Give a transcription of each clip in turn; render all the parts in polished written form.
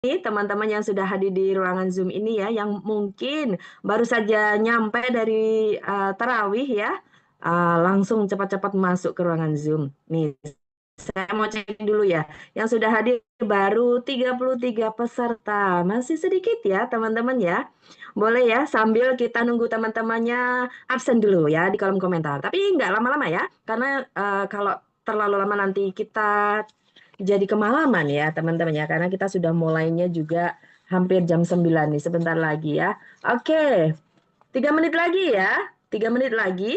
teman-teman yang sudah hadir di ruangan Zoom ini ya, yang mungkin baru saja nyampe dari tarawih ya, langsung cepat-cepat masuk ke ruangan Zoom. Nih, saya mau cek dulu ya. Yang sudah hadir baru 33 peserta. Masih sedikit ya, teman-teman ya. Boleh ya, sambil kita nunggu teman-temannya absen dulu ya di kolom komentar. Tapi nggak lama-lama ya, karena kalau terlalu lama nanti kita jadi kemalaman ya, teman-teman ya. Karena kita sudah mulainya juga hampir jam 9 nih, sebentar lagi ya. Oke, 3 menit lagi ya. 3 menit lagi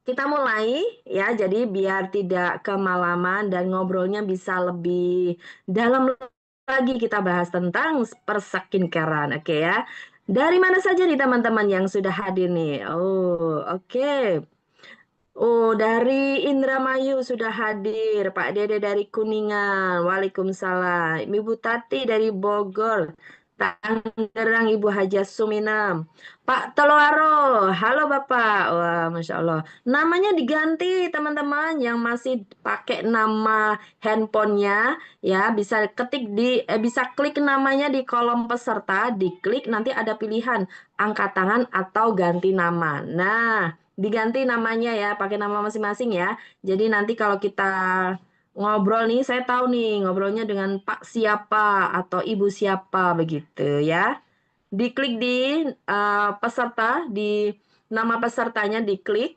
kita mulai ya, jadi biar tidak kemalaman dan ngobrolnya bisa lebih dalam lagi kita bahas tentang perskincarean, oke ya. Dari mana saja nih teman-teman yang sudah hadir nih? Oh, oke. Oh, dari Indramayu sudah hadir. Pak Dede dari Kuningan. Waalaikumsalam. Ibu Tati dari Bogor. Tangerang Ibu Haja Suminam. Pak Teloaro. Halo Bapak. Wah, Masya Allah. Namanya diganti teman-teman yang masih pakai nama handphonenya. Ya, bisa bisa klik namanya di kolom peserta. Diklik nanti ada pilihan angkat tangan atau ganti nama. Nah, diganti namanya ya, pakai nama masing-masing ya. Jadi nanti kalau kita ngobrol nih, saya tahu nih ngobrolnya dengan Pak siapa atau Ibu siapa begitu ya. Diklik di peserta, di nama pesertanya diklik.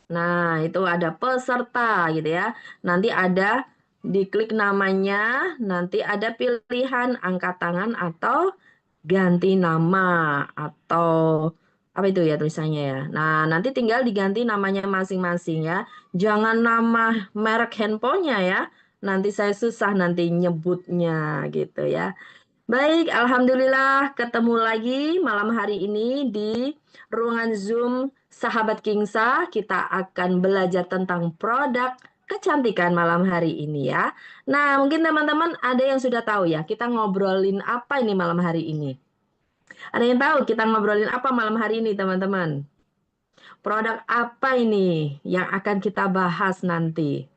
Nah, itu ada peserta gitu ya. Nanti ada diklik namanya, nanti ada pilihan angkat tangan atau ganti nama atau apa itu ya tulisannya ya. Nah, nanti tinggal diganti namanya masing-masing ya. Jangan nama merek handphonenya ya. Nanti saya susah nanti nyebutnya gitu ya. Baik, Alhamdulillah ketemu lagi malam hari ini di ruangan Zoom Sahabat Kingsa. Kita akan belajar tentang produk kecantikan malam hari ini ya. Nah, mungkin teman-teman ada yang sudah tahu ya, kita ngobrolin apa ini malam hari ini. Ada yang tahu kita ngobrolin apa malam hari ini, teman-teman? Produk apa ini yang akan kita bahas nanti?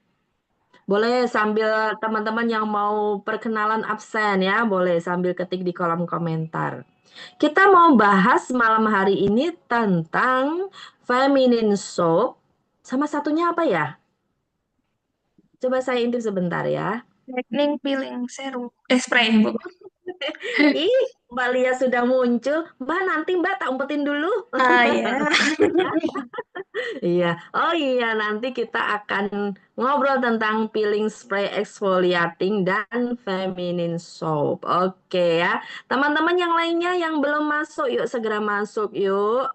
Boleh sambil teman-teman yang mau perkenalan absen ya, boleh sambil ketik di kolom komentar. Kita mau bahas malam hari ini tentang feminine soap. Sama satunya apa ya? Coba saya intip sebentar ya. Lightning peeling serum. Spray, Bu. Ih, Mbak Lia sudah muncul. Mbak, nanti Mbak tak umpetin dulu. Ah ya. Iya, oh iya, nanti kita akan ngobrol tentang peeling spray exfoliating dan feminine soap. Oke ya, teman-teman yang lainnya yang belum masuk, yuk segera masuk yuk.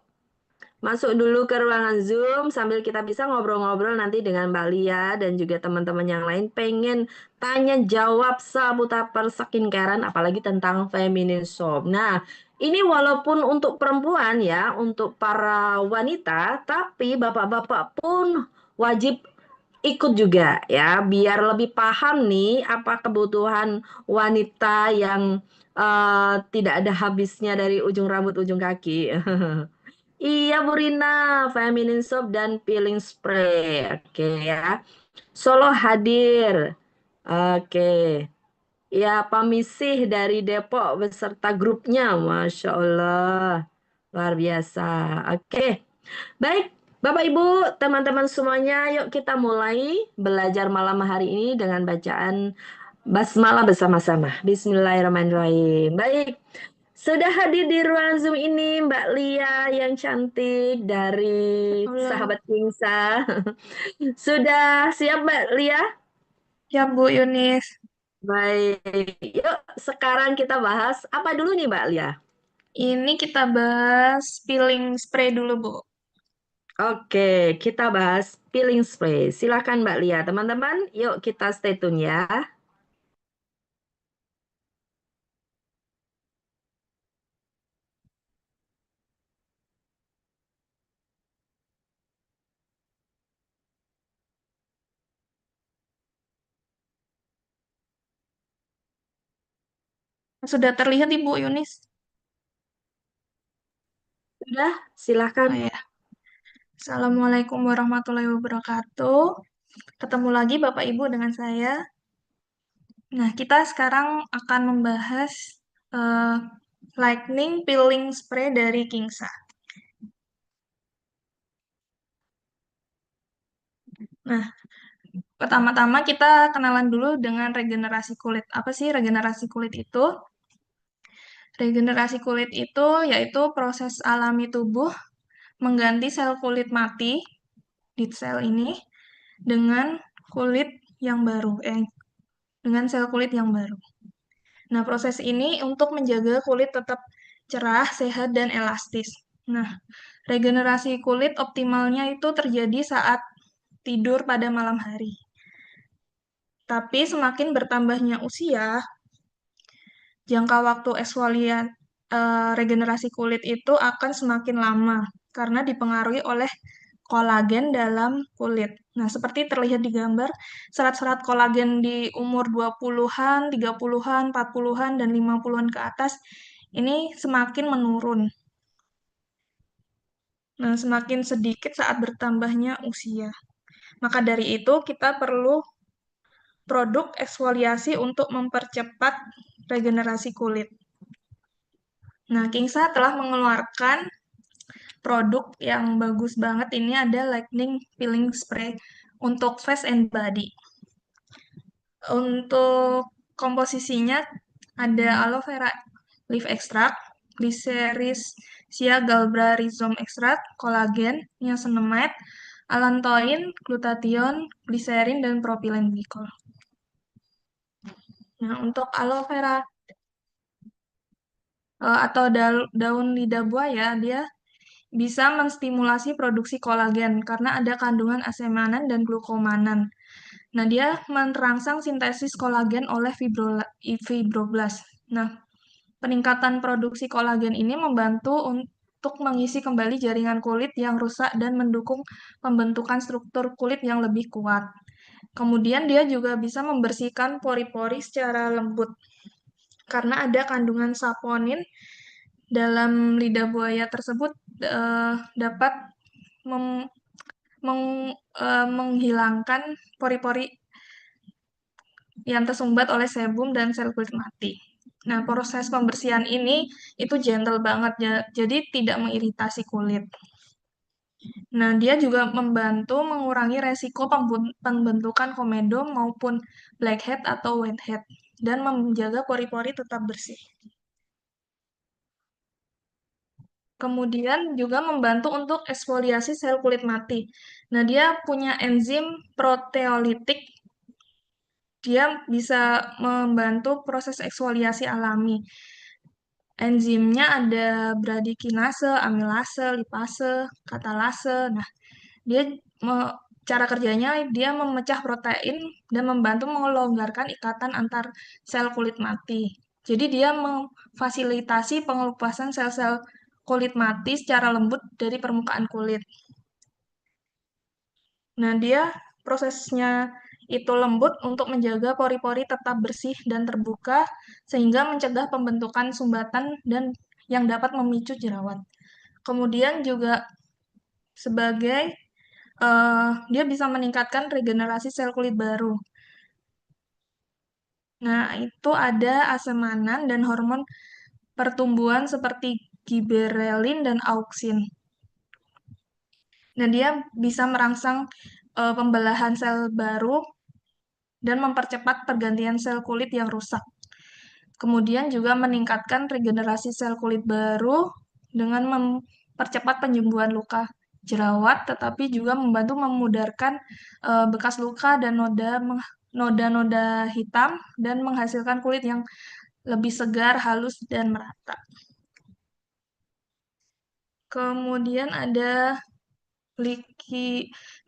Masuk dulu ke ruangan Zoom sambil kita bisa ngobrol-ngobrol nanti dengan Mbak Lia dan juga teman-teman yang lain pengen tanya jawab seputar perskincarean apalagi tentang feminine soap. Nah, ini walaupun untuk perempuan ya, untuk para wanita, tapi bapak-bapak pun wajib ikut juga ya biar lebih paham nih apa kebutuhan wanita yang tidak ada habisnya dari ujung rambut ujung kaki. Iya Bu Rina, feminine soap dan peeling spray. Oke ya. Solo hadir. Oke. Ya, Pamisih dari Depok beserta grupnya. Masya Allah. Luar biasa. Oke. Baik, Bapak Ibu, teman-teman semuanya, yuk kita mulai belajar malam hari ini dengan bacaan basmalah bersama-sama. Bismillahirrahmanirrahim. Baik, sudah hadir di ruang Zoom ini Mbak Lia yang cantik dari Halo. Sahabat Kingsa. Sudah siap Mbak Lia? Ya, Bu Yunis. Baik, yuk sekarang kita bahas apa dulu nih Mbak Lia? Ini kita bahas peeling spray dulu, Bu. Oke, kita bahas peeling spray. Silakan Mbak Lia. Teman-teman, yuk kita stay tune ya. Sudah terlihat, Ibu Yunis? Sudah, silakan. Oh ya. Assalamualaikum warahmatullahi wabarakatuh. Ketemu lagi Bapak Ibu dengan saya. Nah, kita sekarang akan membahas eh, lightning peeling spray dari Kingsa. Nah, pertama-tama kita kenalan dulu dengan regenerasi kulit. Apa sih regenerasi kulit itu? Regenerasi kulit itu yaitu proses alami tubuh mengganti sel kulit mati, dead cell ini, dengan kulit yang baru, dengan sel kulit yang baru. Nah, proses ini untuk menjaga kulit tetap cerah, sehat, dan elastis. Nah, regenerasi kulit optimalnya itu terjadi saat tidur pada malam hari. Tapi semakin bertambahnya usia, jangka waktu regenerasi kulit itu akan semakin lama karena dipengaruhi oleh kolagen dalam kulit. Nah, seperti terlihat di gambar, serat-serat kolagen di umur 20-an, 30-an, 40-an, dan 50-an ke atas ini semakin menurun. Nah, semakin sedikit saat bertambahnya usia. Maka dari itu, kita perlu produk eksfoliasi untuk mempercepat regenerasi kulit. Nah, Kingsa telah mengeluarkan produk yang bagus banget. Ini ada Lightning Peeling Spray untuk face and body. Untuk komposisinya ada aloe vera leaf extract, glycericia galbra rhizome extract, kolagen, niacinamide, allantoin, glutathione, gliserin, dan propylene glycol. Nah, untuk aloe vera atau daun lidah buaya, dia bisa menstimulasi produksi kolagen karena ada kandungan asemanan dan glukomanan. Nah, dia merangsang sintesis kolagen oleh fibroblast. Nah, peningkatan produksi kolagen ini membantu untuk mengisi kembali jaringan kulit yang rusak dan mendukung pembentukan struktur kulit yang lebih kuat. Kemudian dia juga bisa membersihkan pori-pori secara lembut karena ada kandungan saponin dalam lidah buaya tersebut dapat mem- menghilangkan pori-pori yang tersumbat oleh sebum dan sel kulit mati. Nah, proses pembersihan ini itu gentle banget ya, jadi tidak mengiritasi kulit. Nah, dia juga membantu mengurangi resiko pembentukan komedo maupun blackhead atau whitehead dan menjaga pori-pori tetap bersih. Kemudian juga membantu untuk eksfoliasi sel kulit mati. Nah, dia punya enzim proteolitik. Dia bisa membantu proses eksfoliasi alami. Enzimnya ada bradikinase, amilase, lipase, katalase. Nah, dia cara kerjanya dia memecah protein dan membantu melonggarkan ikatan antar sel kulit mati. Jadi dia memfasilitasi pengelupasan sel-sel kulit mati secara lembut dari permukaan kulit. Nah, dia prosesnya itu lembut untuk menjaga pori-pori tetap bersih dan terbuka sehingga mencegah pembentukan sumbatan dan yang dapat memicu jerawat. Kemudian juga sebagai dia bisa meningkatkan regenerasi sel kulit baru. Nah, itu ada asemanan dan hormon pertumbuhan seperti giberelin dan auksin. Nah, dia bisa merangsang pembelahan sel baru dan mempercepat pergantian sel kulit yang rusak. Kemudian juga meningkatkan regenerasi sel kulit baru dengan mempercepat penyembuhan luka jerawat, tetapi juga membantu memudarkan bekas luka dan noda-noda hitam dan menghasilkan kulit yang lebih segar, halus, dan merata. Kemudian ada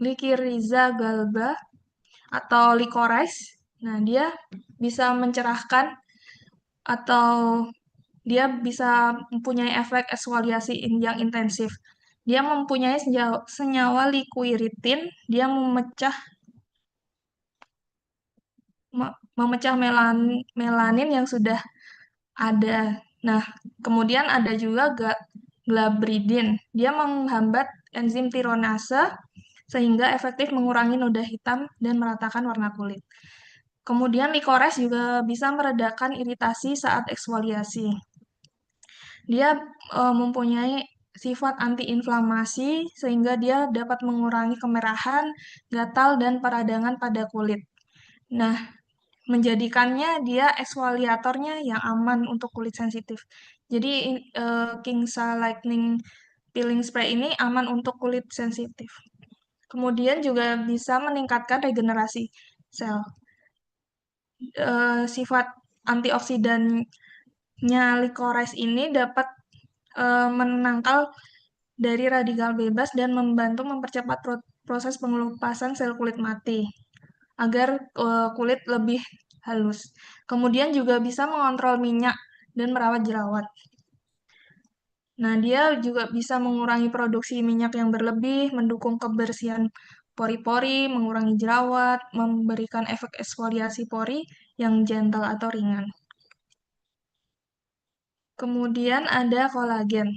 Liquiriza galba atau licorice. Nah, dia bisa mencerahkan atau dia bisa mempunyai efek eksfoliasi yang intensif. Dia mempunyai senyawa liquiritin, dia memecah melanin yang sudah ada. Nah, kemudian ada juga glabridin. Dia menghambat enzim tironase sehingga efektif mengurangi noda hitam dan meratakan warna kulit. Kemudian licorice juga bisa meredakan iritasi saat eksfoliasi. Dia mempunyai sifat antiinflamasi sehingga dia dapat mengurangi kemerahan, gatal, dan peradangan pada kulit. Nah, menjadikannya dia eksfoliatornya yang aman untuk kulit sensitif. Jadi Kingsa Lightning Peeling Spray ini aman untuk kulit sensitif. Kemudian juga bisa meningkatkan regenerasi sel. Sifat antioksidannya licorice ini dapat menangkal dari radikal bebas dan membantu mempercepat proses pengelupasan sel kulit mati agar kulit lebih halus. Kemudian juga bisa mengontrol minyak dan merawat jerawat. Nah, dia juga bisa mengurangi produksi minyak yang berlebih, mendukung kebersihan pori-pori, mengurangi jerawat, memberikan efek eksfoliasi pori yang gentle atau ringan. Kemudian ada kolagen.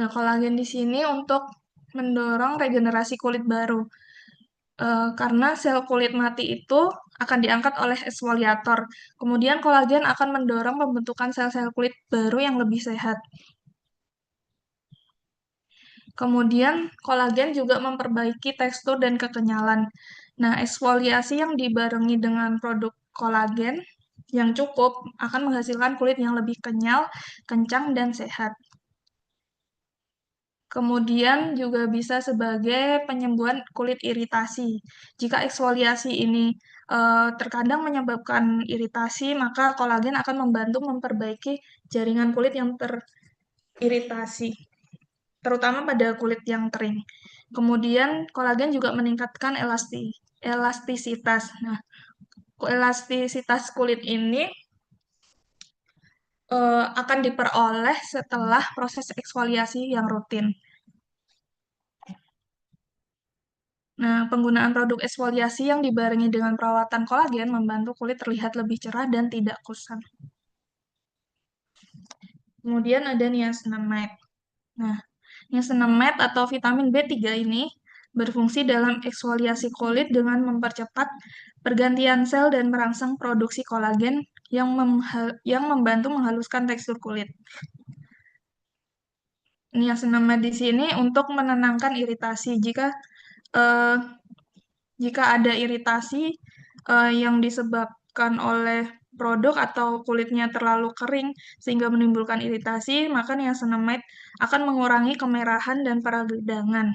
Nah, kolagen di sini untuk mendorong regenerasi kulit baru. Karena sel kulit mati itu akan diangkat oleh eksfoliator. Kemudian kolagen akan mendorong pembentukan sel-sel kulit baru yang lebih sehat. Kemudian kolagen juga memperbaiki tekstur dan kekenyalan. Nah, eksfoliasi yang dibarengi dengan produk kolagen yang cukup akan menghasilkan kulit yang lebih kenyal, kencang, dan sehat. Kemudian juga bisa sebagai penyembuhan kulit iritasi. Jika eksfoliasi ini terkadang menyebabkan iritasi, maka kolagen akan membantu memperbaiki jaringan kulit yang teriritasi, terutama pada kulit yang kering. Kemudian kolagen juga meningkatkan elastisitas. Nah, elastisitas kulit ini akan diperoleh setelah proses eksfoliasi yang rutin. Nah, penggunaan produk eksfoliasi yang dibarengi dengan perawatan kolagen membantu kulit terlihat lebih cerah dan tidak kusam. Kemudian ada niacinamide. Nah, niacinamide atau vitamin B3 ini berfungsi dalam eksfoliasi kulit dengan mempercepat pergantian sel dan merangsang produksi kolagen yang membantu menghaluskan tekstur kulit. Niacinamide di sini untuk menenangkan iritasi. Eh, Jika ada iritasi yang disebabkan oleh produk atau kulitnya terlalu kering sehingga menimbulkan iritasi, maka niacinamide akan mengurangi kemerahan dan peradangan.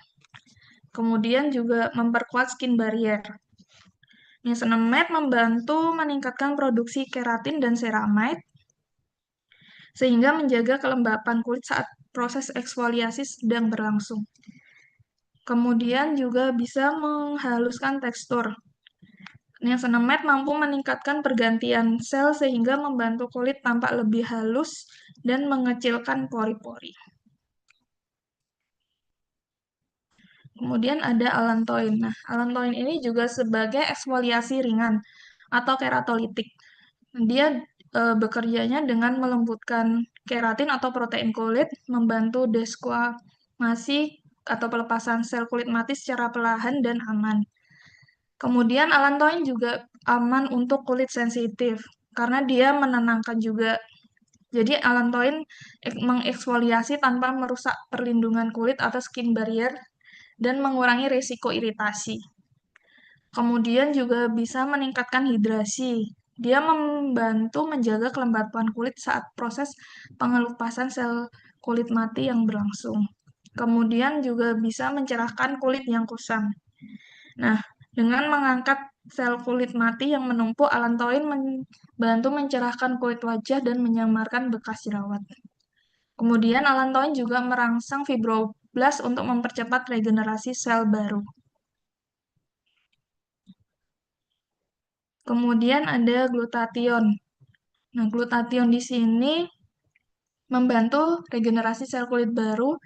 Kemudian juga memperkuat skin barrier. Niacinamide membantu meningkatkan produksi keratin dan ceramide sehingga menjaga kelembapan kulit saat proses eksfoliasi sedang berlangsung. Kemudian juga bisa menghaluskan tekstur. Niacinamide mampu meningkatkan pergantian sel sehingga membantu kulit tampak lebih halus dan mengecilkan pori-pori. Kemudian ada allantoin. Nah, allantoin ini juga sebagai eksfoliasi ringan atau keratolitik. Dia bekerjanya dengan melembutkan keratin atau protein kulit, membantu desquamasi atau pelepasan sel kulit mati secara perlahan dan aman. Kemudian allantoin juga aman untuk kulit sensitif karena dia menenangkan juga. Jadi allantoin mengeksfoliasi tanpa merusak perlindungan kulit atau skin barrier dan mengurangi risiko iritasi. Kemudian juga bisa meningkatkan hidrasi. Dia membantu menjaga kelembapan kulit saat proses pengelupasan sel kulit mati yang berlangsung. Kemudian juga bisa mencerahkan kulit yang kusam. Nah, dengan mengangkat sel kulit mati yang menumpuk, allantoin membantu mencerahkan kulit wajah dan menyamarkan bekas jerawat. Kemudian allantoin juga merangsang fibroblast untuk mempercepat regenerasi sel baru. Kemudian ada glutathione. Nah, glutathione di sini membantu regenerasi sel kulit baru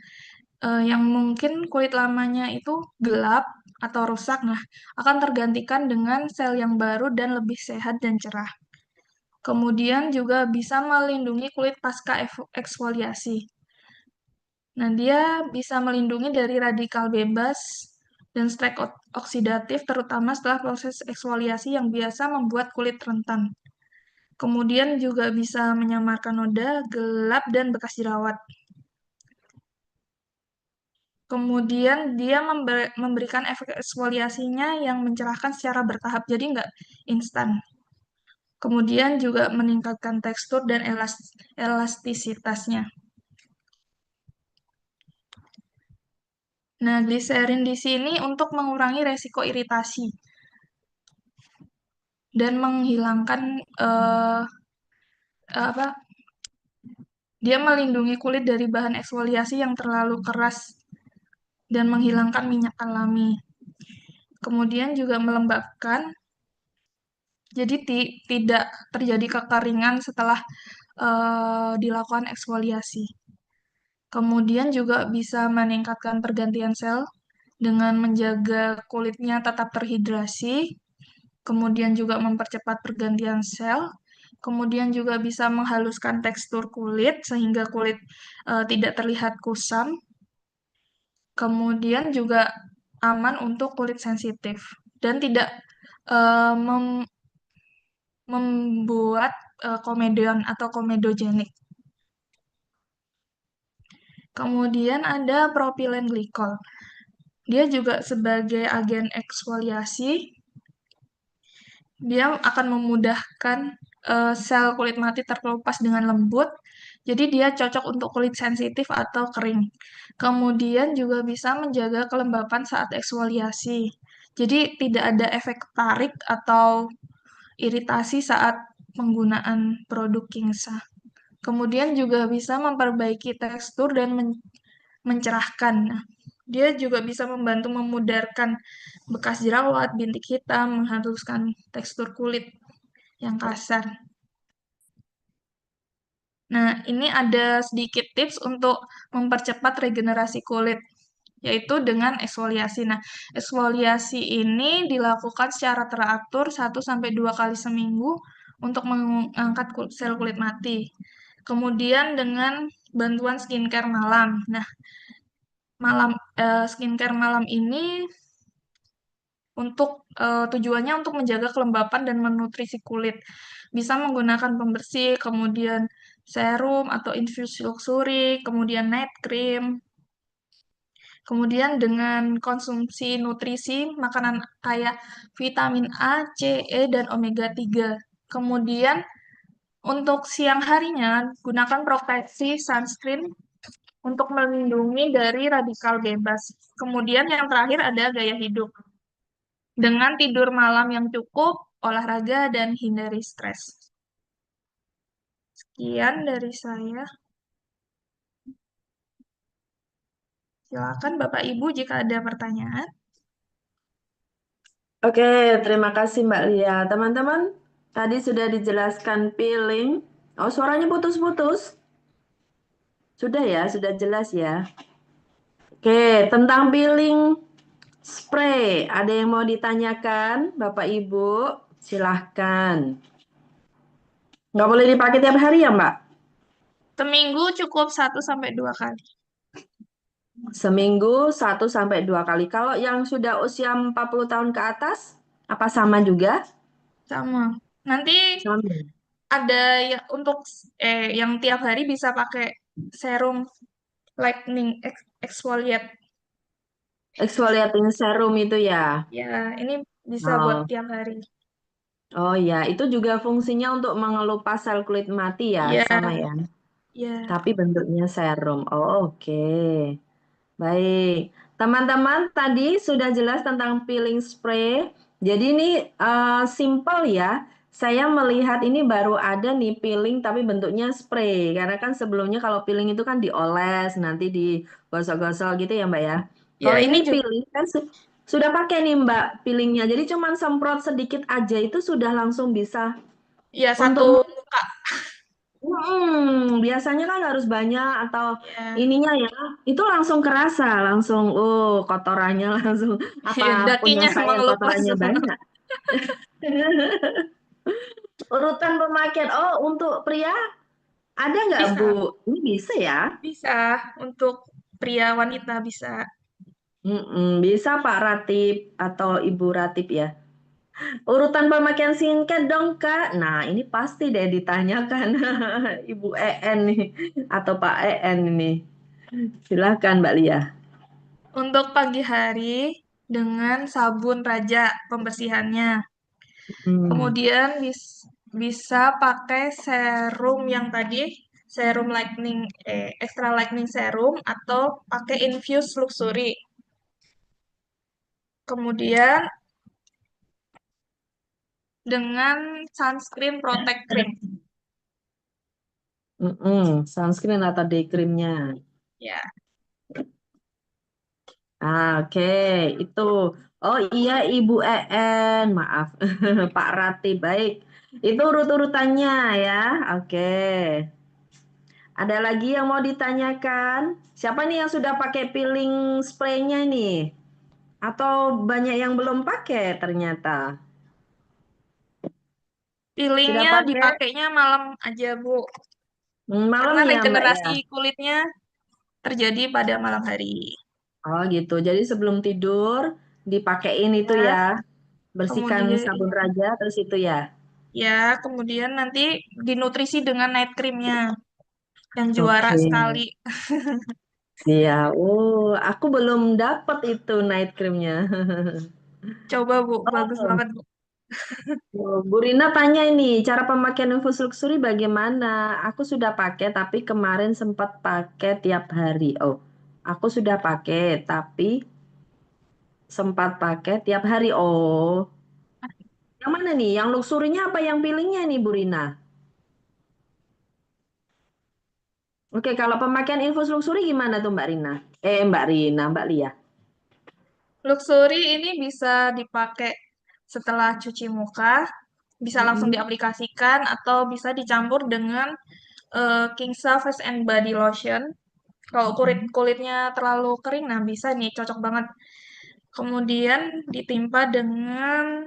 yang mungkin kulit lamanya itu gelap atau rusak. Nah, akan tergantikan dengan sel yang baru dan lebih sehat dan cerah. Kemudian juga bisa melindungi kulit pasca eksfoliasi. Nah, dia bisa melindungi dari radikal bebas dan stres oksidatif terutama setelah proses eksfoliasi yang biasa membuat kulit rentan. Kemudian juga bisa menyamarkan noda, gelap, dan bekas jerawat. Kemudian dia memberikan efek eksfoliasinya yang mencerahkan secara bertahap, jadi nggak instan. Kemudian juga meningkatkan tekstur dan elastisitasnya. Nah, gliserin di sini untuk mengurangi resiko iritasi dan menghilangkan apa? Dia melindungi kulit dari bahan eksfoliasi yang terlalu keras dan menghilangkan minyak alami. Kemudian juga melembabkan, jadi tidak terjadi kekeringan setelah dilakukan eksfoliasi. Kemudian juga bisa meningkatkan pergantian sel dengan menjaga kulitnya tetap terhidrasi, kemudian juga mempercepat pergantian sel, kemudian juga bisa menghaluskan tekstur kulit sehingga kulit tidak terlihat kusam, kemudian juga aman untuk kulit sensitif dan tidak eh, mem- membuat komedon atau komedogenik. Kemudian ada propilen glikol. Dia juga sebagai agen eksfoliasi, dia akan memudahkan sel kulit mati terkelupas dengan lembut. Jadi dia cocok untuk kulit sensitif atau kering. Kemudian juga bisa menjaga kelembapan saat eksfoliasi. Jadi tidak ada efek tarik atau iritasi saat penggunaan produk Kingsa. Kemudian juga bisa memperbaiki tekstur dan mencerahkan. Nah, dia juga bisa membantu memudarkan bekas jerawat, bintik hitam, menghaluskan tekstur kulit yang kasar. Nah, ini ada sedikit tips untuk mempercepat regenerasi kulit, yaitu dengan eksfoliasi. Nah, eksfoliasi ini dilakukan secara teratur 1 sampai 2 kali seminggu untuk mengangkat sel kulit mati. Kemudian dengan bantuan skincare malam. Nah, skincare malam ini untuk tujuannya untuk menjaga kelembapan dan menutrisi kulit. Bisa menggunakan pembersih, kemudian serum atau infus luxury, kemudian night cream. Kemudian dengan konsumsi nutrisi makanan kayak vitamin A, C, E, dan omega 3. Kemudian untuk siang harinya gunakan proteksi sunscreen untuk melindungi dari radikal bebas. Kemudian yang terakhir ada gaya hidup. Dengan tidur malam yang cukup, olahraga, dan hindari stres. Sekian dari saya. Silakan Bapak Ibu jika ada pertanyaan. Oke, terima kasih Mbak Lia. Teman-teman, tadi sudah dijelaskan peeling. Oh, suaranya putus-putus. Sudah ya, sudah jelas ya. Oke, tentang peeling spray. Ada yang mau ditanyakan, Bapak Ibu? Silahkan. Nggak boleh dipakai tiap hari ya, Mbak? Seminggu cukup 1 sampai 2 kali. Seminggu 1 sampai 2 kali. Kalau yang sudah usia 40 tahun ke atas, apa sama juga? Sama. Nanti Sama. ada untuk yang tiap hari bisa pakai serum lightening exfoliate. Exfoliating serum itu ya. Ya, ini bisa buat Oh, tiap hari. oh ya, itu juga fungsinya untuk mengelupas sel kulit mati ya, Ya, sama ya. ya. Tapi bentuknya serum. Oh, oke. Baik, teman-teman tadi sudah jelas tentang peeling spray. Jadi ini simple ya. Saya melihat ini baru ada nih peeling tapi bentuknya spray. Karena kan sebelumnya kalau peeling itu kan dioles, nanti digosok-gosok gitu ya Mbak ya. Ya, Kalau ini ini juga peeling kan sudah pakai nih Mbak peelingnya. Jadi cuman semprot sedikit aja itu sudah langsung bisa ya satu untuk muka. biasanya kan harus banyak atau Ya, ininya ya, itu langsung kerasa, langsung, kotorannya langsung apa ya punya dakinya saya yang mengelupas kotorannya semua. banyak. Urutan pemakaian, oh untuk pria ada nggak Bu? Bisa, Ini bisa ya? bisa. Untuk pria wanita bisa. Bisa Pak Ratip atau Ibu Ratip ya. Urutan pemakaian singkat dong Kak. Nah ini pasti deh ditanyakan Ibu EN nih atau Pak EN ini. Silahkan Mbak Lia. Untuk pagi hari dengan sabun Raja pembersihannya. Hmm. Kemudian bisa pakai serum yang tadi, serum lightening, extra lightening serum atau pakai infuse luxury. Kemudian dengan sunscreen protect cream. Sunscreen atau day creamnya. Ya, Oke, itu. Oh iya Ibu EN, maaf Pak Rati, baik. Itu urut-urutannya ya. Oke. Ada lagi yang mau ditanyakan? Siapa nih yang sudah pakai peeling spraynya nih? Atau banyak yang belum pakai ternyata? Sudah peelingnya pakai? dipakainya malam aja, Bu. Malam Karena ya Mbak ya? regenerasi kulitnya terjadi pada malam hari. Oh gitu. Jadi sebelum tidur dipakein itu Ya, ya. Bersihkan kemudian sabun raja terus itu ya. kemudian nanti dinutrisi dengan night creamnya yang juara Oke. sekali. Iya. Oh, aku belum dapat itu night creamnya. Coba, Bu, bagus Oh, banget, Bu. Bu Rina tanya ini, cara pemakaian infus luxury bagaimana? Aku sudah pakai, tapi kemarin sempat pakai tiap hari. Oh, aku sudah pakai, tapi sempat pakai tiap hari. Oh, yang mana nih? Yang luxury-nya apa yang pilihnya nih, Bu Rina? Oke, kalau pemakaian infus luxury gimana tuh, Mbak Rina? Mbak Rina, Mbak Lia. Luxury ini bisa dipakai setelah cuci muka, bisa langsung Mm-mm. diaplikasikan atau bisa dicampur dengan Kingsa Face and Body Lotion. Kalau kulitnya terlalu kering, nah bisa nih, cocok banget. Kemudian ditimpa dengan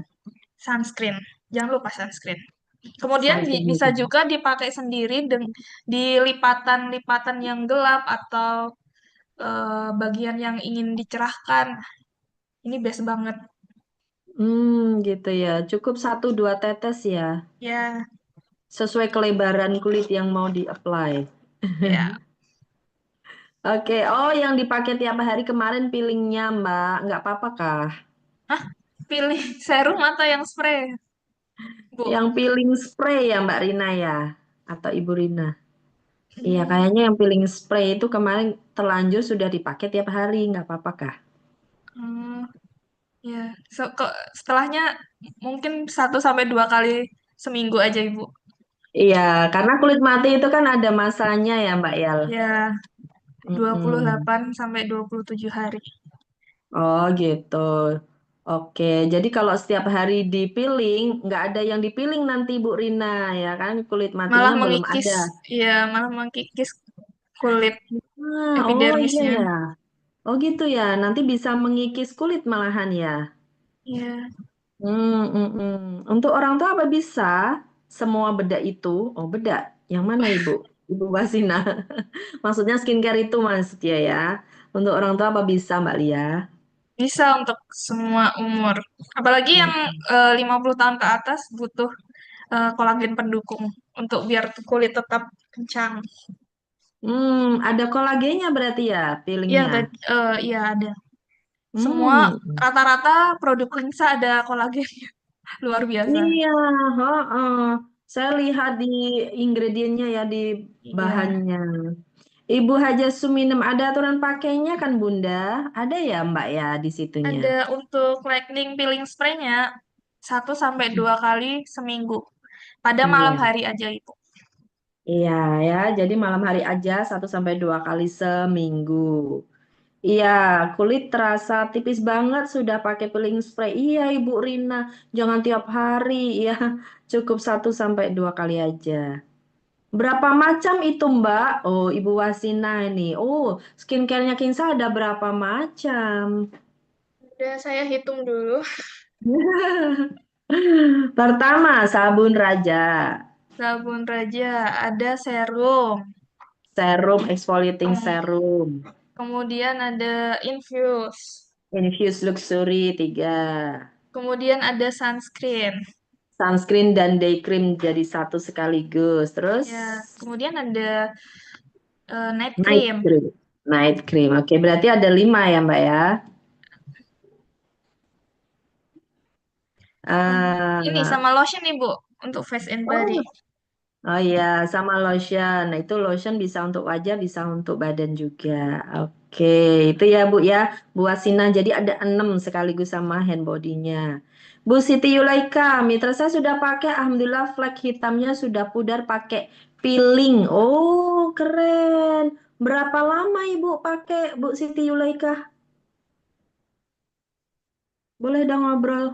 sunscreen. Jangan lupa sunscreen. Kemudian Sunscreen bisa itu. juga dipakai sendiri di lipatan-lipatan yang gelap atau bagian yang ingin dicerahkan. Ini best banget. Gitu ya. Cukup satu dua tetes ya. Ya, Sesuai kelebaran kulit yang mau di-apply. ya. Oke, oh yang dipakai tiap hari kemarin peelingnya Mbak, nggak apa-apa kah? Hah? Pilih serum atau yang spray, Bu? Yang peeling spray ya Mbak Rina ya? Atau Ibu Rina? Iya, Hmm, kayaknya yang peeling spray itu kemarin terlanjur sudah dipakai tiap hari, nggak apa-apa kah? hmm, ya. Setelahnya mungkin 1 sampai 2 kali seminggu aja, Ibu. Iya, karena kulit mati itu kan ada masanya ya Mbak Yal. Ya, dua puluh Mm-mm. delapan sampai 27 hari. Oh gitu. Oke, jadi kalau setiap hari dipiling, nggak ada yang dipiling nanti Bu Rina ya kan kulit Malah matinya belum mengikis, ada. malah mengikis kulit Oh iya epidermisnya. ya. Oh gitu ya. Nanti bisa mengikis kulit malahan ya. Ya, Untuk orang tua apa bisa semua bedak itu? Oh bedak. Yang mana Ibu? Ibu Basina. Maksudnya skincare itu maksudnya ya. Untuk orang tua apa bisa Mbak Lia? bisa untuk semua umur. Apalagi yang Hmm. 50 tahun ke atas butuh kolagen pendukung untuk biar kulit tetap kencang. Ada kolagennya berarti ya Iya, peelingnya. iya ada. Semua Hmm. rata-rata produk Lensa ada kolagennya. Luar biasa. Iya, heeh. Saya lihat di ingredientnya ya di Iya. bahannya. Ibu Haja Suminem ada aturan pakainya kan Bunda? Ada ya Mbak ya di situnya? Ada untuk lightning peeling spray-nya 1 sampai 2 kali seminggu. Pada malam Iya, hari aja itu. iya ya. Jadi malam hari aja 1 sampai 2 kali seminggu. Iya, kulit terasa tipis banget sudah pakai peeling spray. Iya, Ibu Rina, jangan tiap hari. Iya, cukup 1 sampai 2 kali aja. Berapa macam itu, Mbak? Oh, Ibu Wasina ini. Oh, skincare-nya Kinsa ada berapa macam? Udah saya hitung dulu. Pertama, sabun Raja. Sabun Raja, ada serum. Serum, exfoliating Kem- serum. Kemudian ada infuse. Infuse Luxury 3. Kemudian ada sunscreen. Sunscreen dan day cream jadi satu sekaligus. Terus Ya, kemudian ada night night cream. cream. Night cream. Oke, berarti ada 5 ya, Mbak ya. Ini Eh, sama lotion nih, Bu, untuk face and body. oh, oh iya, sama lotion. Nah, itu lotion bisa untuk wajah, bisa untuk badan juga. Oke, itu ya Bu ya. Bu Asina, jadi ada 6 sekaligus sama hand body-nya. Bu Siti Yulaika, mitra saya sudah pakai, Alhamdulillah flek hitamnya sudah pudar pakai peeling. Oh, keren. Berapa lama Ibu pakai Bu Siti Yulaika? Boleh dong ngobrol.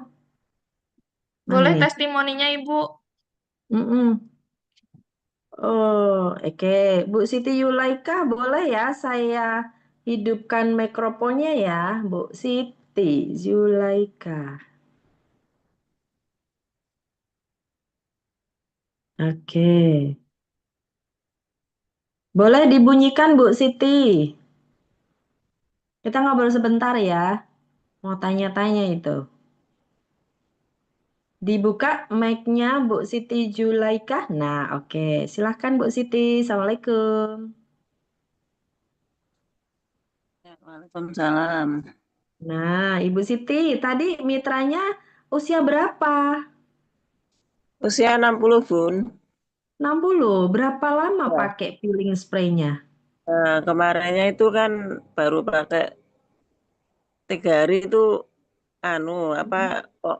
Mana Boleh nih? testimoninya, Ibu? Mm-mm. Oh, oke. Bu Siti Yulaika, boleh ya saya hidupkan mikrofonnya ya, Bu Siti Yulaika. Oke. Boleh dibunyikan, Bu Siti. Kita ngobrol sebentar ya. Mau tanya-tanya itu. Dibuka mic-nya Bu Siti Yulaika. Nah, oke. Silahkan Bu Siti. Assalamualaikum. Ya, Waalaikumsalam. Nah, Ibu Siti, tadi mitranya usia berapa? Usia 60, Bun. 60. Berapa lama Ya. pakai peeling spray-nya? Nah, kemarinnya itu kan baru pakai 3 hari itu anu apa kok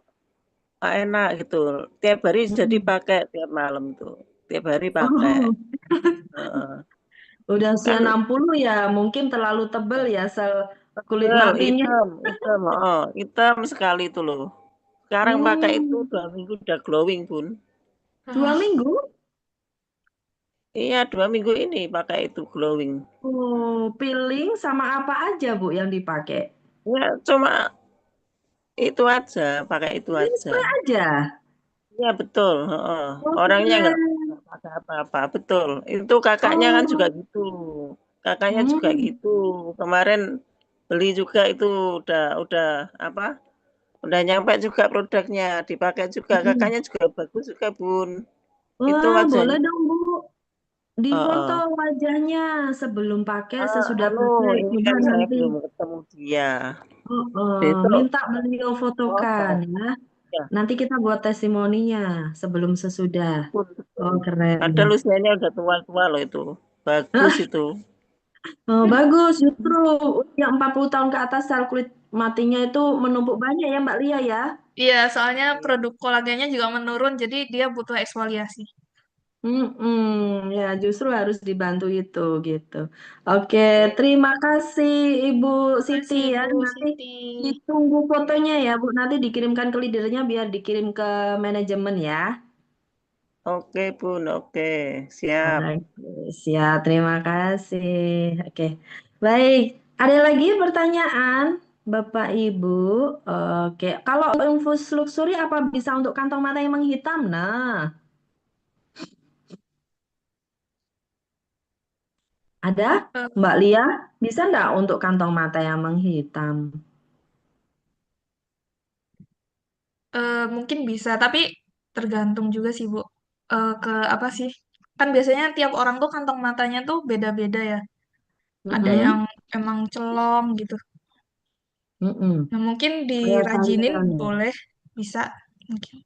enak gitu. Tiap hari jadi Mm-mm. pakai tiap malam tuh. Tiap hari pakai. Oh, Heeh. udah usia Kan 60 ya, mungkin terlalu tebel ya sel kulit betul, matinya. hitam, oh, hitam sekali itu loh. Sekarang pakai itu Hmm, 2 minggu udah glowing, Bun. 2 minggu? Iya, 2 minggu ini pakai itu glowing. Oh, peeling sama apa aja Bu yang dipakai? Ya, cuma itu aja, pakai itu Peeling aja. spray aja. Iya betul, heeh. Oh, Orangnya keren. nggak pakai apa-apa, betul. Itu kakaknya kan juga Oh, gitu. Kakaknya juga hmm, gitu. Kemarin beli juga itu udah apa? Udah nyampe juga produknya, dipakai juga. mm-mm. Kakaknya juga bagus juga, Bun. Itu Wah, boleh wajahnya. dong Bu. Di foto Heeh. wajahnya sebelum pakai, sesudah Anu, pakai. ini Coba kan saya nanti. belum ketemu dia. Oh, oh, Besok minta beliau fotokan foto. ya. Ya, Nanti kita buat testimoninya sebelum sesudah. betul, betul. Oh, keren. Padahal usianya udah tua-tua loh itu. Bagus itu. Oh, bagus, justru usia 40 tahun ke atas sel kulit matinya itu menumpuk banyak ya Mbak Lia ya. Iya, soalnya produk kolagennya juga menurun, jadi dia butuh eksfoliasi. Mm-mm, ya justru harus dibantu itu gitu. Oke, terima kasih Ibu Terima Siti kasih, ya. Bu Nanti Siti. ditunggu fotonya ya Bu. Nanti dikirimkan ke leadernya biar dikirim ke manajemen ya. Oke, Bun. Oke, siap. Oke, siap. Terima kasih. Oke, baik. Ada lagi pertanyaan, Bapak Ibu? Oke, kalau infus luxury apa bisa untuk kantong mata yang menghitam? Nah, ada Eh, Mbak Lia, bisa nggak untuk kantong mata yang menghitam? mungkin bisa, tapi tergantung juga sih, Bu. Ke apa sih? Kan biasanya tiap orang tuh kantong matanya tuh beda-beda ya. Ada yang Mm-mm, emang celong gitu. mm-mm. Nah, mungkin dirajinin Varian ya. boleh, bisa. Mungkin.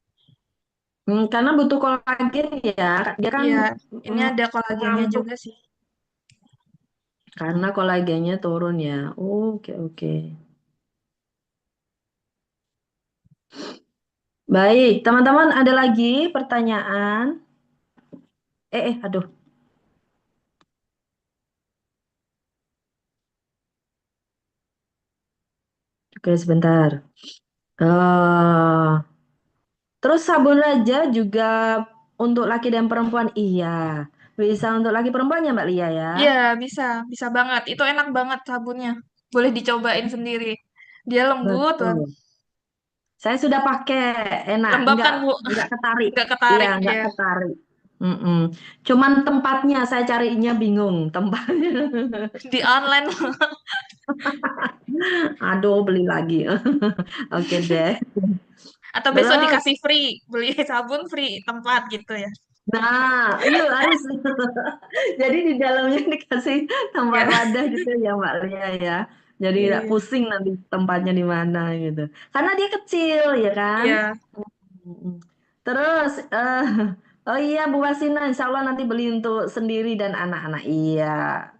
Karena butuh kolagen ya. Dia kan Iya, ini mm, ada kolagennya mengantuk juga sih. karena kolagennya turun ya. Oke, oke. Baik, teman-teman ada lagi pertanyaan? Aduh. Oke, sebentar. eh Terus sabun Raja juga untuk laki dan perempuan. Iya, bisa untuk laki perempuan ya Mbak Lia ya. Iya, bisa. Bisa banget. Itu enak banget sabunnya. Boleh dicobain sendiri. Dia lembut banget. Betul. Saya sudah pakai, enak, Lembab kan, Bu? nggak ketarik. Nggak Iya, ketarik, nggak ya. ketarik. Mm-mm. Cuman tempatnya saya carinya bingung tempatnya. Di online. Aduh, beli lagi. Oke deh. Atau besok Terus, dikasih free, beli sabun free tempat gitu ya. nah, yuk harus. Jadi di dalamnya dikasih tempat Ya, wadah gitu ya Mbak Lia ya. Jadi tidak iya. pusing nanti tempatnya di mana gitu. Karena dia kecil ya kan. Iya. Mm. Terus, oh iya Bu Wasina, insya Allah nanti beli untuk sendiri dan anak-anak. Iya.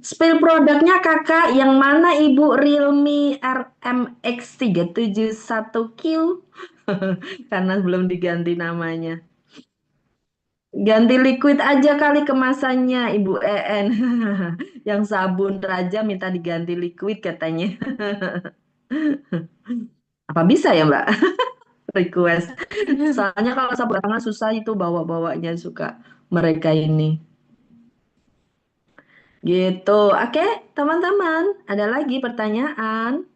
Spill produknya kakak, yang mana Ibu? Realme RMX 371Q? Karena belum diganti namanya. Ganti liquid aja kali kemasannya, Ibu EN. Yang sabun Raja minta diganti liquid katanya. Apa bisa ya Mbak? Request. Soalnya kalau sabun tangan susah itu bawa-bawanya suka mereka ini. Gitu. Oke, teman-teman, ada lagi pertanyaan?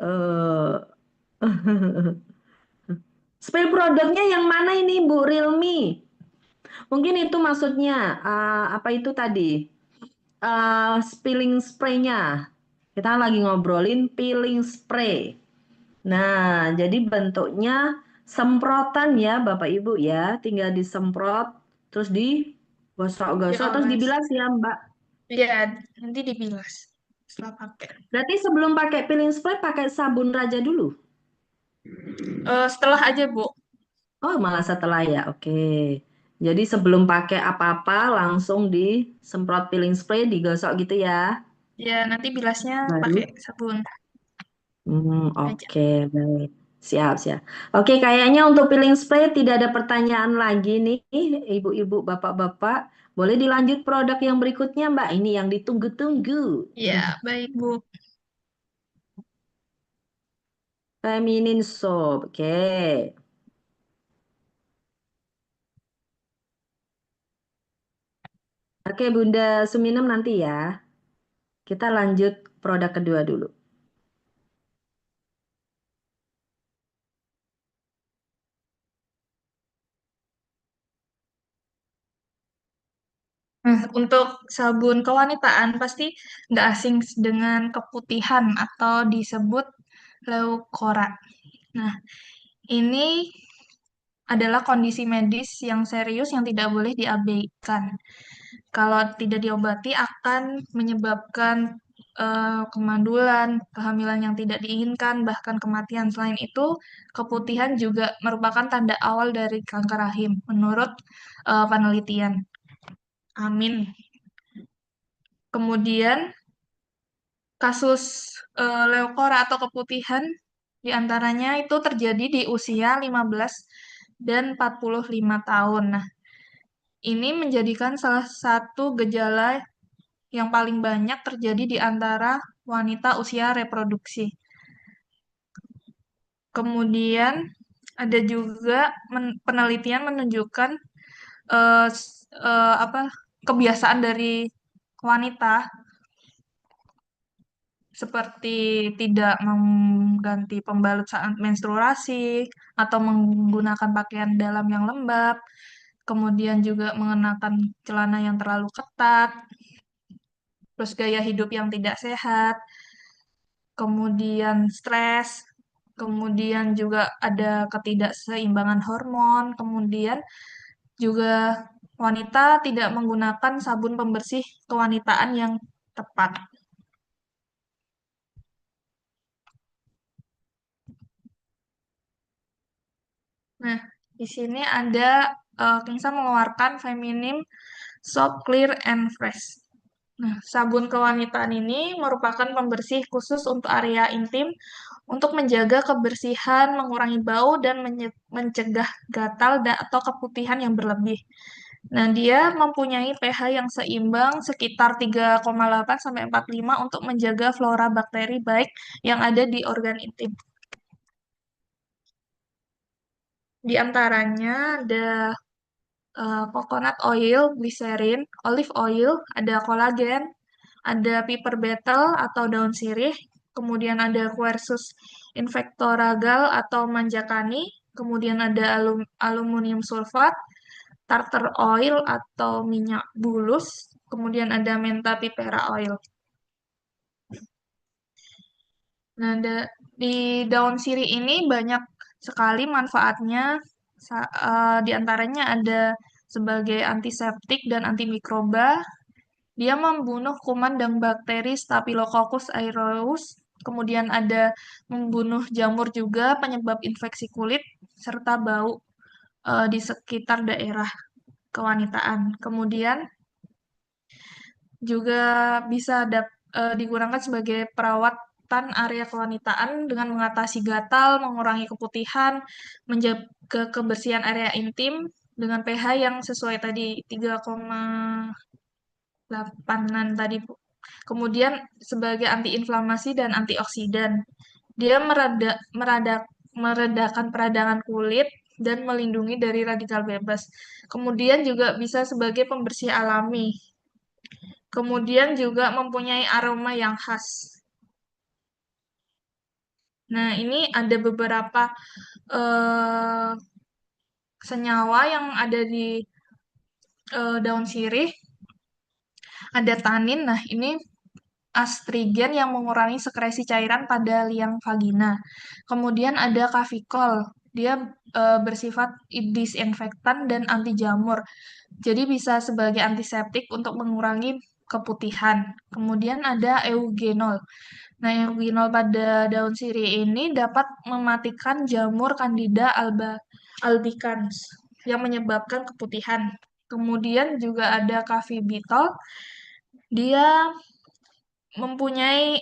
eh Spill produknya yang mana ini Bu? Realme. Mungkin itu maksudnya apa itu tadi? Peeling spray-nya. Kita lagi ngobrolin peeling spray. Nah, jadi bentuknya semprotan ya Bapak Ibu ya. Tinggal disemprot, terus digosok-gosok, terus Dioles. dibilas ya Mbak. Iya, nanti dibilas setelah pakai. Berarti sebelum pakai peeling spray pakai sabun Raja dulu. Setelah aja, Bu. Oh, malah setelah ya. Oke. Jadi sebelum pakai apa-apa langsung disemprot peeling spray, digosok gitu ya. Ya, nanti bilasnya pakai Baru. sabun aja. Oke, baik. Siap, siap. Oke, kayaknya untuk peeling spray tidak ada pertanyaan lagi nih, ibu-ibu, bapak-bapak. Boleh dilanjut produk yang berikutnya, Mbak. Ini yang ditunggu-tunggu. Ya, baik, Bu. Feminine soap. Oke. Oke, Bunda Suminem nanti ya. Kita lanjut produk kedua dulu. Nah, untuk sabun kewanitaan pasti nggak asing dengan keputihan atau disebut leukora. Nah, ini adalah kondisi medis yang serius yang tidak boleh diabaikan. Kalau tidak diobati akan menyebabkan kemandulan, kehamilan yang tidak diinginkan, bahkan kematian. Selain itu, keputihan juga merupakan tanda awal dari kanker rahim menurut penelitian. Amin. Kemudian kasus leukora atau keputihan diantaranya itu terjadi di usia 15 dan 45 tahun. Nah, ini menjadikan salah satu gejala yang paling banyak terjadi di antara wanita usia reproduksi. Kemudian ada juga penelitian menunjukkan apa kebiasaan dari wanita seperti tidak mengganti pembalut saat menstruasi atau menggunakan pakaian dalam yang lembab, kemudian juga mengenakan celana yang terlalu ketat, terus gaya hidup yang tidak sehat, kemudian stres, kemudian juga ada ketidakseimbangan hormon, kemudian juga wanita tidak menggunakan sabun pembersih kewanitaan yang tepat. Nah, di sini ada Kingsa mengeluarkan Feminim Soap Clear and Fresh. Nah, sabun kewanitaan ini merupakan pembersih khusus untuk area intim untuk menjaga kebersihan, mengurangi bau, dan mencegah gatal atau keputihan yang berlebih. Nah, dia mempunyai pH yang seimbang sekitar 3,8 sampai 4,5 untuk menjaga flora bakteri baik yang ada di organ intim. Di antaranya ada coconut oil, glycerin, olive oil, ada kolagen, ada piper betel atau daun sirih, kemudian ada Quercus infectoragal atau manjakani, kemudian ada aluminium sulfat, tartar oil atau minyak bulus, kemudian ada mentha pipera oil. Nah, di daun sirih ini banyak sekali manfaatnya. Di antaranya ada sebagai antiseptik dan antimikroba. Dia membunuh kuman dan bakteri Staphylococcus aureus. Kemudian ada membunuh jamur juga, penyebab infeksi kulit, serta bau di sekitar daerah kewanitaan. Kemudian juga bisa digunakan sebagai perawatan area kewanitaan dengan mengatasi gatal, mengurangi keputihan, menjaga kebersihan area intim dengan pH yang sesuai tadi 3,8-an tadi, Bu. Kemudian sebagai antiinflamasi dan antioksidan. Dia meredakan peradangan kulit dan melindungi dari radikal bebas. Kemudian juga bisa sebagai pembersih alami. Kemudian juga mempunyai aroma yang khas. Nah, ini ada beberapa eh, senyawa yang ada di daun sirih. Ada tanin. Nah, ini astrigen yang mengurangi sekresi cairan pada liang vagina. Kemudian ada kafikol. Dia bersifat disinfektan dan anti jamur. Jadi bisa sebagai antiseptik untuk mengurangi keputihan. Kemudian ada eugenol. Nah, eugenol pada daun sirih ini dapat mematikan jamur Candida albicans yang menyebabkan keputihan. Kemudian juga ada kafibitol. Dia mempunyai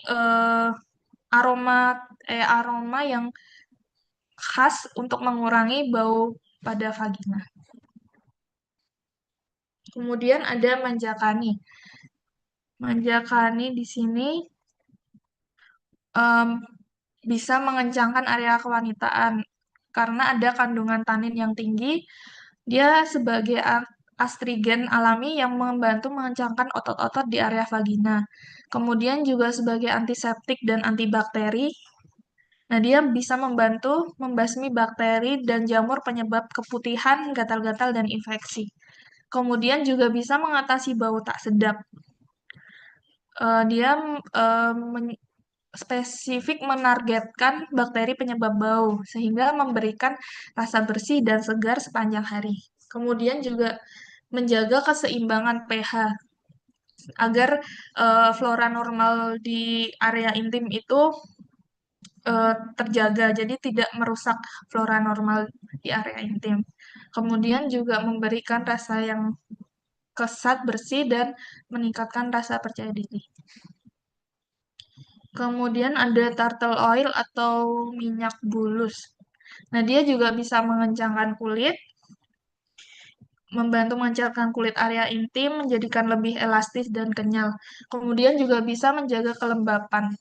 aroma aroma yang khas untuk mengurangi bau pada vagina. Kemudian ada manjakani. Manjakani di sini em, bisa mengencangkan area kewanitaan karena ada kandungan tanin yang tinggi. Dia sebagai astrigen alami yang membantu mengencangkan otot-otot di area vagina. Kemudian juga sebagai antiseptik dan antibakteri. Nah, dia bisa membantu membasmi bakteri dan jamur penyebab keputihan, gatal-gatal, dan infeksi. Kemudian juga bisa mengatasi bau tak sedap. Dia spesifik menargetkan bakteri penyebab bau, sehingga memberikan rasa bersih dan segar sepanjang hari. Kemudian juga menjaga keseimbangan pH agar flora normal di area intim itu terjaga, jadi tidak merusak flora normal di area intim. Kemudian juga memberikan rasa yang kesat, bersih, dan meningkatkan rasa percaya diri. Kemudian ada turtle oil atau minyak bulus. Nah, dia juga bisa mengencangkan kulit, membantu mencairkan kulit area intim, menjadikan lebih elastis dan kenyal. Kemudian juga bisa menjaga kelembapan.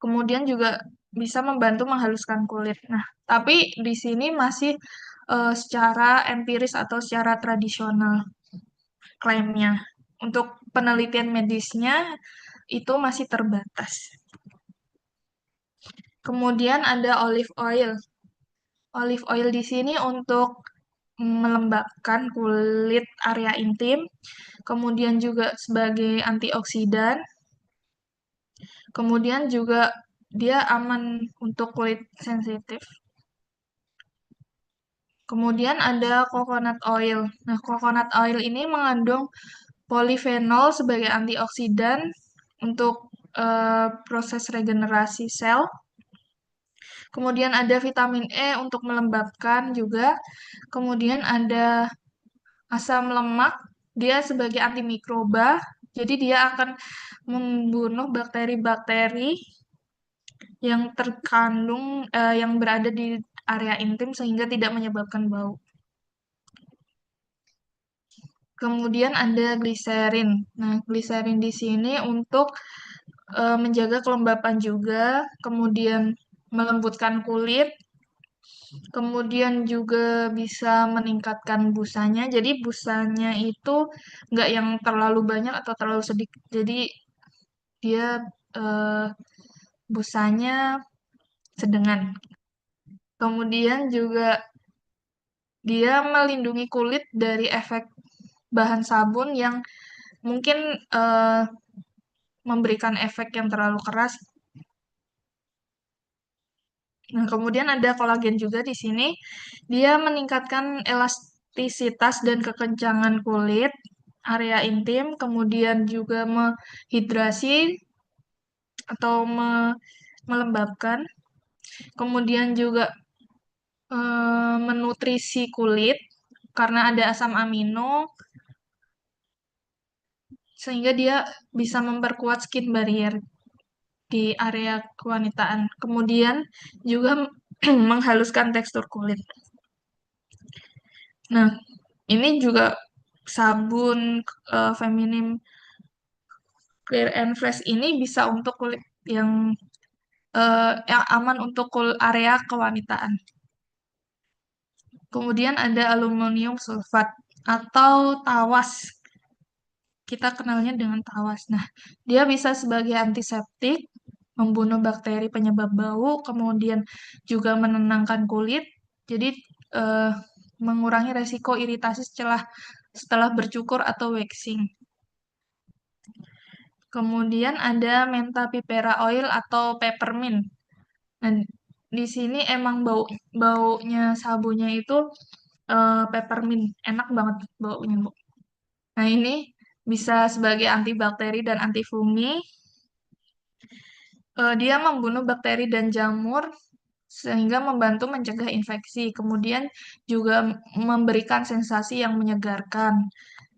Kemudian juga bisa membantu menghaluskan kulit. Nah, tapi di sini masih secara empiris atau secara tradisional klaimnya. Untuk penelitian medisnya itu masih terbatas. Kemudian ada olive oil. Olive oil di sini untuk melembabkan kulit area intim, kemudian juga sebagai antioksidan, kemudian juga dia aman untuk kulit sensitif. Kemudian ada coconut oil. Nah, coconut oil ini mengandung polifenol sebagai antioksidan untuk proses regenerasi sel. Kemudian ada vitamin E untuk melembabkan juga. Kemudian ada asam lemak, dia sebagai antimikroba. Jadi dia akan membunuh bakteri-bakteri yang terkandung yang berada di area intim sehingga tidak menyebabkan bau. Kemudian ada gliserin. Nah, gliserin di sini untuk menjaga kelembapan juga, kemudian melembutkan kulit, kemudian juga bisa meningkatkan busanya. Jadi busanya itu nggak yang terlalu banyak atau terlalu sedikit. Jadi dia eh, busanya sedengan. Kemudian juga dia melindungi kulit dari efek bahan sabun yang mungkin memberikan efek yang terlalu keras Nah, kemudian ada kolagen juga di sini. Dia meningkatkan elastisitas dan kekencangan kulit, area intim, kemudian juga menghidrasi atau melembabkan, kemudian juga menutrisi kulit karena ada asam amino, sehingga dia bisa memperkuat skin barrier di area kewanitaan. Kemudian juga menghaluskan tekstur kulit. Nah, ini juga sabun feminim Clear and Fresh ini bisa untuk kulit yang aman untuk area kewanitaan. Kemudian ada aluminium sulfat atau tawas. Kita kenalnya dengan tawas. Nah, dia bisa sebagai antiseptik, membunuh bakteri penyebab bau, kemudian juga menenangkan kulit. Jadi eh, mengurangi resiko iritasi setelah bercukur atau waxing. Kemudian ada Mentha-Pipera oil atau peppermint. Nah, di sini emang baunya sabunnya itu peppermint, enak banget baunya, Bu. Nah, ini bisa sebagai antibakteri dan antifungi. Dia membunuh bakteri dan jamur sehingga membantu mencegah infeksi. Kemudian juga memberikan sensasi yang menyegarkan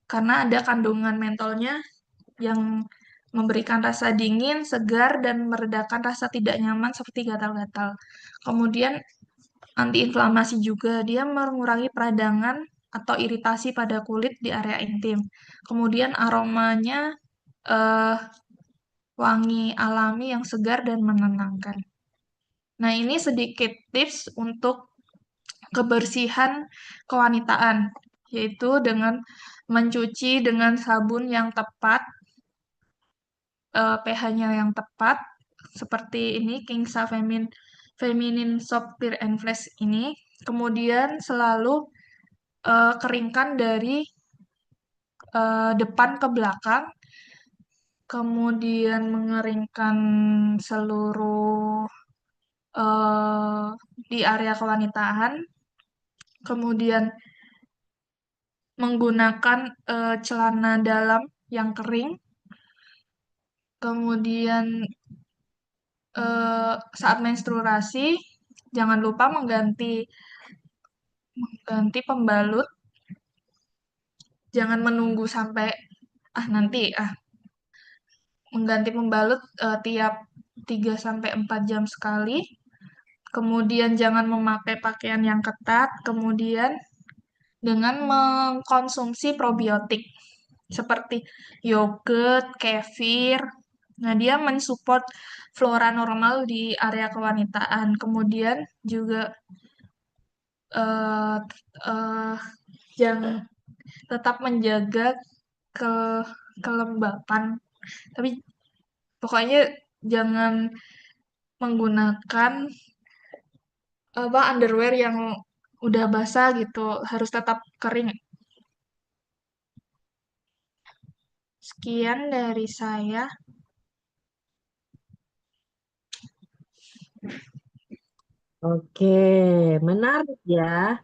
karena ada kandungan mentolnya yang memberikan rasa dingin, segar, dan meredakan rasa tidak nyaman seperti gatal-gatal. Kemudian antiinflamasi juga, dia mengurangi peradangan atau iritasi pada kulit di area intim. Kemudian aromanya eh, wangi alami yang segar dan menenangkan. Nah, ini sedikit tips untuk kebersihan kewanitaan, yaitu dengan mencuci dengan sabun yang tepat, pH-nya yang tepat, seperti ini, Kingsa Feminine Soap Pure and Fresh ini. Kemudian selalu keringkan dari depan ke belakang, kemudian mengeringkan seluruh eh, di area kewanitaan, kemudian menggunakan celana dalam yang kering, kemudian saat menstruasi jangan lupa mengganti pembalut, jangan menunggu sampai nanti mengganti pembalut tiap 3 sampai 4 jam sekali. Kemudian jangan memakai pakaian yang ketat, kemudian dengan mengkonsumsi probiotik seperti yogurt, kefir. Nah, dia mensupport flora normal di area kewanitaan. Kemudian juga eh eh, jangan tetap menjaga ke kelembapan. Tapi pokoknya jangan menggunakan underwear yang udah basah gitu, harus tetap kering. Sekian dari saya. Oke, menarik ya.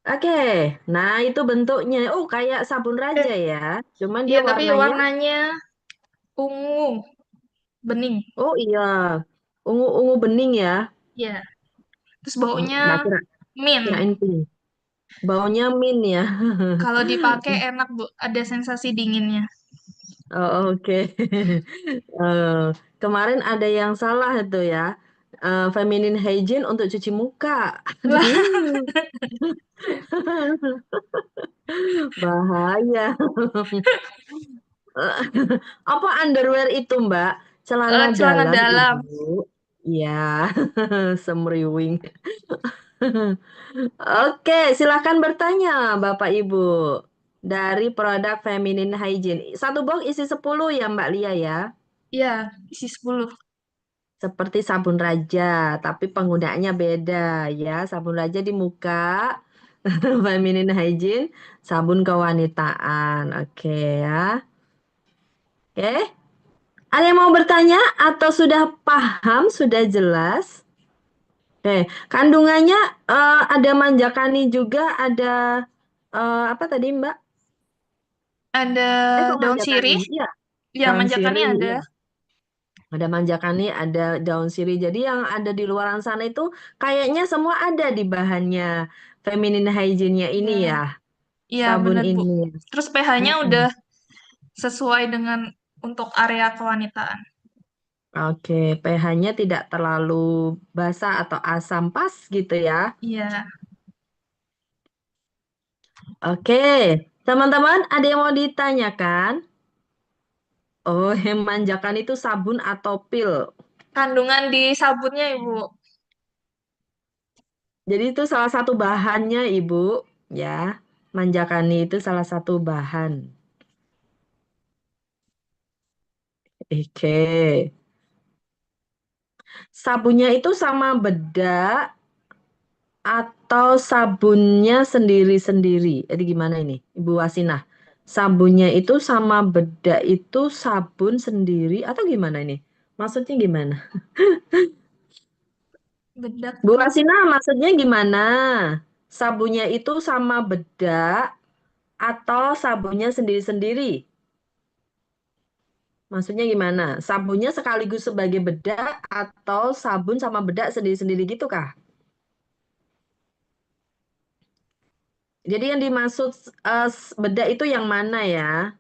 Oke, nah itu bentuknya. Oh, kayak sabun raja ya. Cuman Iya, dia tapi warnanya, warnanya ungu, bening. oh iya, ungu-ungu bening ya. Iya. Terus baunya Nggak kira, mint. kirain pink. Baunya mint ya. Kalau dipakai enak, Bu. Ada sensasi dinginnya. Oh, oke. Eh, kemarin ada yang salah itu ya. Feminine hygiene untuk cuci muka. Lah, Aduh, bahaya. Apa underwear itu, Mbak? Celana celana dalam, dalam. Ibu. Ya, semriwing. Oke, silakan bertanya, Bapak Ibu. Dari produk feminine hygiene. Satu box isi 10 ya, Mbak Lia ya. Iya, isi 10. Seperti sabun raja, tapi penggunaannya beda ya. Sabun raja di muka, feminine hygiene, sabun kewanitaan. Oke ya. Oke. Ada yang mau bertanya atau sudah paham, sudah jelas? Oke, kandungannya ada manjakani juga, ada apa tadi Mbak? Ada Kok daun manjakani? sirih, Iya, ya daun manjakannya sirih, ada. iya. Ada manjakani, ada daun sirih. Jadi yang ada di luaran sana itu kayaknya semua ada di bahannya feminine hygiene-nya ini Ya, ya, iya sabun benar Bu. ini. Terus pH-nya udah Mm-mm. sesuai dengan untuk area kewanitaan. Oke, pH-nya tidak terlalu basah atau asam, pas gitu ya. Iya, Oke, teman-teman, ada yang mau ditanyakan? Oh, manjakan itu sabun atau pil? kandungan di sabunnya Ibu. Jadi itu salah satu bahannya, Ibu, ya. Manjakani itu salah satu bahan. Oke. Sabunnya itu sama bedak atau sabunnya sendiri-sendiri? Jadi gimana ini, Ibu Wasinah? Sabunnya itu sama bedak itu sabun sendiri atau gimana ini? Maksudnya gimana? Bedak Bu tuh Wasinah, maksudnya gimana? Sabunnya itu sama bedak atau sabunnya sendiri-sendiri? Maksudnya gimana? Sabunnya sekaligus sebagai bedak atau sabun sama bedak sendiri-sendiri gitu kah? Jadi yang dimaksud bedak itu yang mana ya?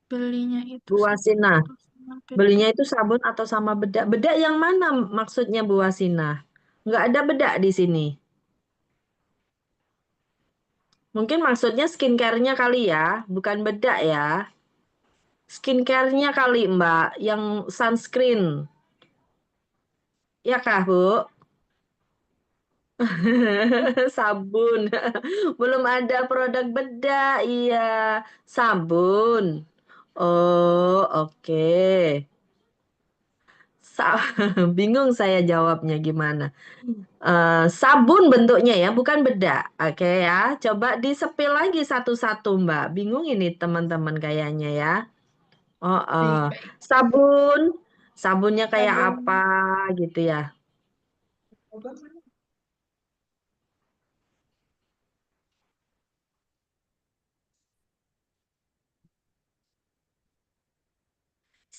belinya itu Bu sabun Wasina, atau sama belinya bedak. itu sabun atau sama bedak? Bedak yang mana maksudnya Bu Wasina? Nggak ada bedak di sini. Mungkin maksudnya skincare-nya kali ya, bukan bedak ya. Skincare-nya kali Mbak, yang sunscreen. Ya kah Bu? Sabun. Belum ada produk bedak. Iya, sabun. Oh, oke. Sa- Bingung saya jawabnya gimana. Sabun bentuknya ya, bukan bedak. Oke ya, coba disepil lagi satu-satu, Mbak. Bingung ini teman-teman kayaknya ya. Oh, Baik-baik. sabun, sabunnya kayak apa Sabun. gitu ya?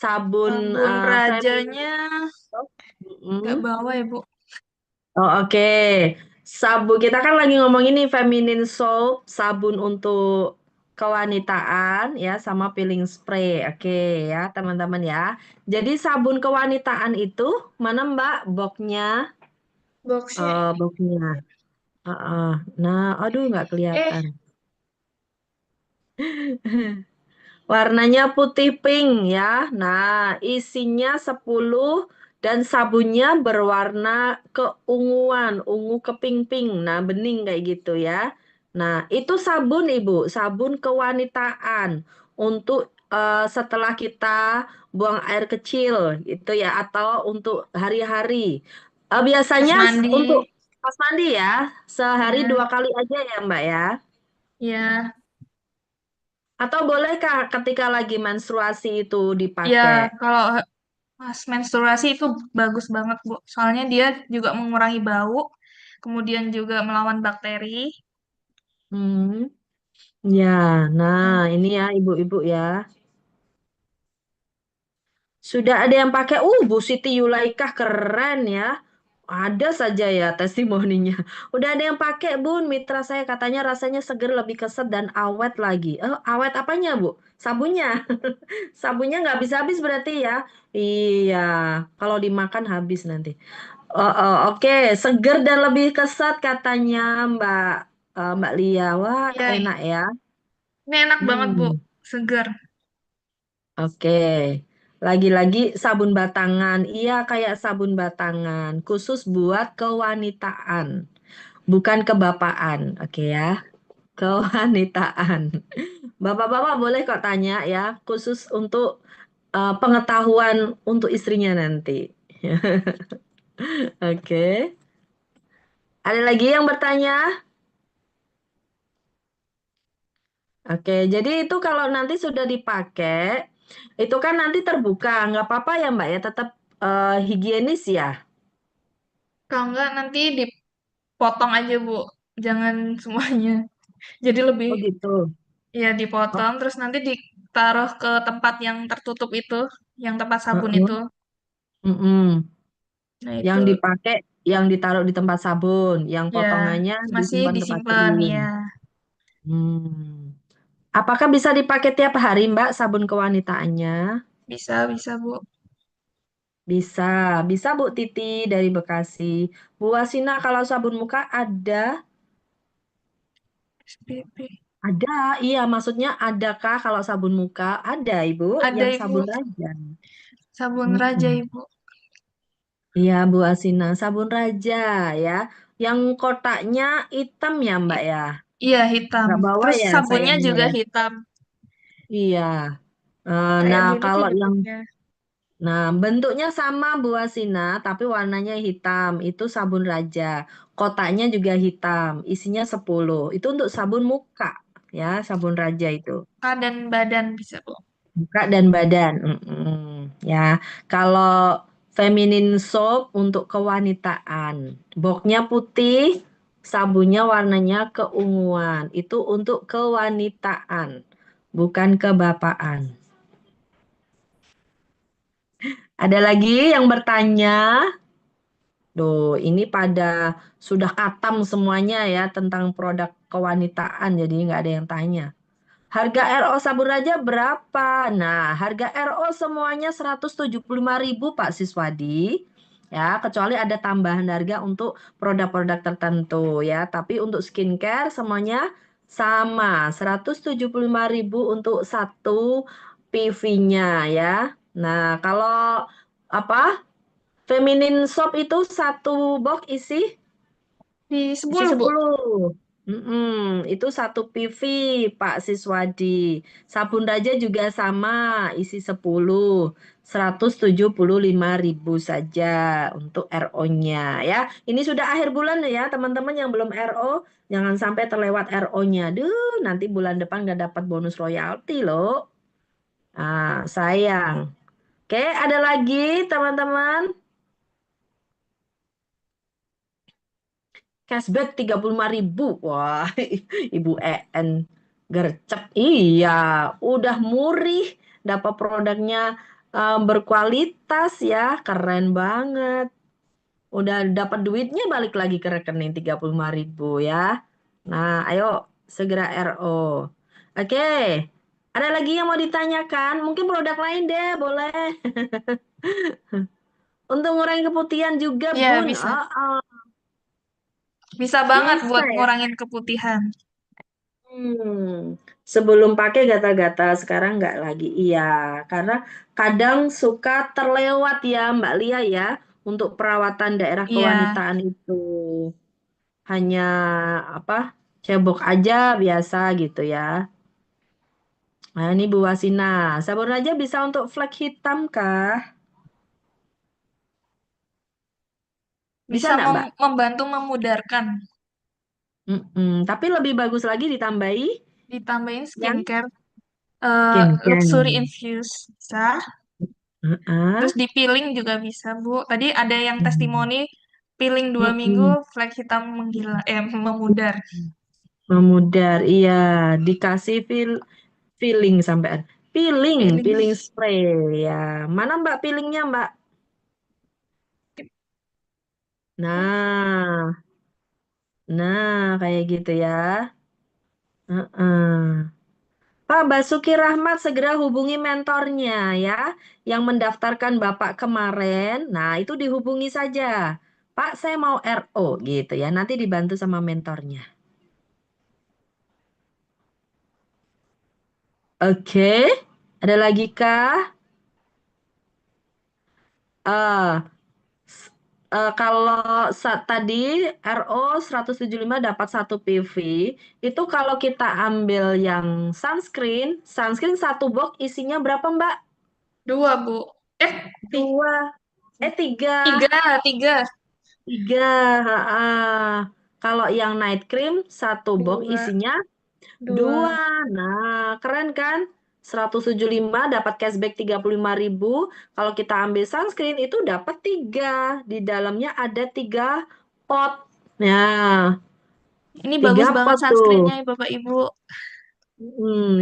Sabun Sabun feminin. rajanya nggak Mm. bawa ya Bu. Oh, oke. Kita kan lagi ngomong ini feminine soap, sabun untuk kewanitaan ya, sama peeling spray. Oke ya, teman-teman ya. Jadi sabun kewanitaan itu mana Mbak boxnya? Boxnya ini. Boxnya. Heeh. Nah, aduh nggak Eh, kelihatan. Warnanya putih pink ya. Nah, isinya 10 dan sabunnya berwarna keunguan, ungu ke pink-pink. Nah, bening kayak gitu ya. Nah, itu sabun Ibu, sabun kewanitaan untuk setelah kita buang air kecil gitu ya atau untuk hari-hari. pas Biasanya mandi. untuk pas mandi ya, sehari Ya, 2 kali aja ya Mbak ya. ya, Atau bolehkah ketika lagi menstruasi itu ya. dipakai? Kalau pas menstruasi itu bagus banget Bu. Soalnya dia juga mengurangi bau, kemudian juga melawan bakteri. Hmm, ya, nah Hmm. ini ya ibu-ibu ya. Sudah ada yang pakai, Bu Siti Yulaikah keren ya. Ada saja ya testimoninya. Udah ada yang pakai Bun, mitra saya katanya rasanya seger, lebih keset dan awet lagi. Awet apanya Bu? Sabunnya. Sabunnya nggak habis-habis berarti ya. Iya, kalau dimakan habis nanti. Oke, seger dan lebih kesat katanya Mbak Lia. Wah, Ya, enak ya. ini enak banget Bu. Hmm, Segar. oke. Lagi-lagi sabun batangan. Iya, kayak sabun batangan, khusus buat kewanitaan, bukan kebapaan. Oke ya, kewanitaan. Bapak-bapak boleh kok tanya ya, khusus untuk pengetahuan untuk istrinya nanti. Oke. Ada lagi yang bertanya? Oke, jadi itu kalau nanti sudah dipakai, itu kan nanti terbuka, nggak apa-apa ya Mbak ya, tetap higienis ya. Kalau enggak nanti dipotong aja, Bu. Jangan semuanya. Jadi lebih Oh gitu. ya Oh, dipotong terus nanti ditaruh ke tempat yang tertutup itu, yang tempat sabun heeh. itu. Mm-mm. Nah, Yang itu dipakai, yang ditaruh di tempat sabun, yang ya potongannya masih disimpan tempat disimpan kering. ya. Hmm. Apakah bisa dipakai tiap hari, Mbak, sabun kewanitaannya? Bisa, bisa, Bu. Bisa, bisa Bu Titi dari Bekasi. Bu Wasina kalau sabun muka ada? SPP. Ada, iya maksudnya adakah kalau sabun muka? Ada Ibu, Ada, yang Ibu. sabun Raja. Sabun Raja, Mm-mm. Ibu. Iya Bu Asina, sabun Raja ya. Yang kotaknya hitam ya Mbak I- ya? iya, hitam. Nggak bawa Terus ya sabunnya sayangnya juga ya? hitam. Iya. Kayak Nah gini sih kalau yang, bentuknya. nah bentuknya sama Bu Asina, tapi warnanya hitam. Itu sabun Raja. Kotaknya juga hitam, isinya 10. Itu untuk sabun muka ya, sabun Raja itu. Muka dan badan bisa, Bu. Muka dan badan. Ya, kalau feminine soap untuk kewanitaan, boxnya putih, sabunnya warnanya keunguan. Itu untuk kewanitaan, bukan kebapaan. Ada lagi yang bertanya? Duh, ini pada sudah katam semuanya ya tentang produk kewanitaan, jadi nggak ada yang tanya. Harga RO sabun Raja berapa? Nah, harga RO semuanya 175.000 Pak Siswadi. Ya, kecuali ada tambahan harga untuk produk-produk tertentu ya. Tapi untuk skincare semuanya sama, 175.000 untuk satu PV-nya ya. Nah, kalau apa? Feminine soap itu satu box Di isi 10, Bu. 10. Itu satu PV, Pak Siswadi. Sabun Raja juga sama, isi 10. 175.000 saja untuk RO-nya ya. Ini sudah akhir bulan ya, teman-teman yang belum RO, jangan sampai terlewat RO-nya. Duh, nanti bulan depan nggak dapat bonus royalti loh. Sayang. Oke, ada lagi teman-teman? Cashback 35.000. Wah, Ibu EN gercep. Iya, udah murih, dapat produknya berkualitas ya, keren banget. Udah dapat duitnya balik lagi ke rekening 35.000 ya. Nah, ayo segera RO. Oke, ada lagi yang mau ditanyakan? Mungkin produk lain deh, boleh. Untuk ngurangin keputihan juga, Iya, Bun. bisa. Oh, Bisa banget bisa buat ya. ngurangin keputihan. Sebelum pakai gata-gata, sekarang nggak lagi. Iya, karena kadang suka terlewat ya Mbak Lia ya, untuk perawatan daerah Iya, kewanitaan itu. Hanya apa, cebok aja biasa gitu ya. Nah ini Bu Wasina, sabun aja bisa untuk flek hitam kah? Bisa bisa nggak Mbak? membantu memudarkan. Tapi lebih bagus lagi ditambahi Ditambahin yang skincare, skincare. luxury infuse bisa. Heeh. Terus di peeling juga bisa, Bu. Tadi ada yang Hmm. testimoni peeling 2 minggu, Mm-mm. flek hitam menghilang, memudar. Memudar, iya. Dikasih peeling sampean. Peeling, Peeling. peeling spray ya. Mana Mbak peelingnya Mbak? Nah, kayak gitu ya. Heeh. Pak Basuki Rahmat segera hubungi mentornya ya, yang mendaftarkan Bapak kemarin. Nah, itu dihubungi saja. Pak, saya mau RO gitu ya. Nanti dibantu sama mentornya. Oke, ada lagi kah? Eh, kalau tadi RO 175 dapat satu PV, itu kalau kita ambil yang sunscreen, sunscreen satu box isinya berapa Mbak? 2, Bu. Ti- Dua, tiga, tiga, tiga. tiga. Ha-ha. Kalau yang night cream satu box Dua, isinya dua. dua. Nah, keren kan? 175 dapat cashback 35.000. Kalau kita ambil sunscreen itu dapat 3. Di dalamnya ada 3 pot. Nah, Ini bagus 3 banget pot tuh. sunscreennya, Bapak Ibu.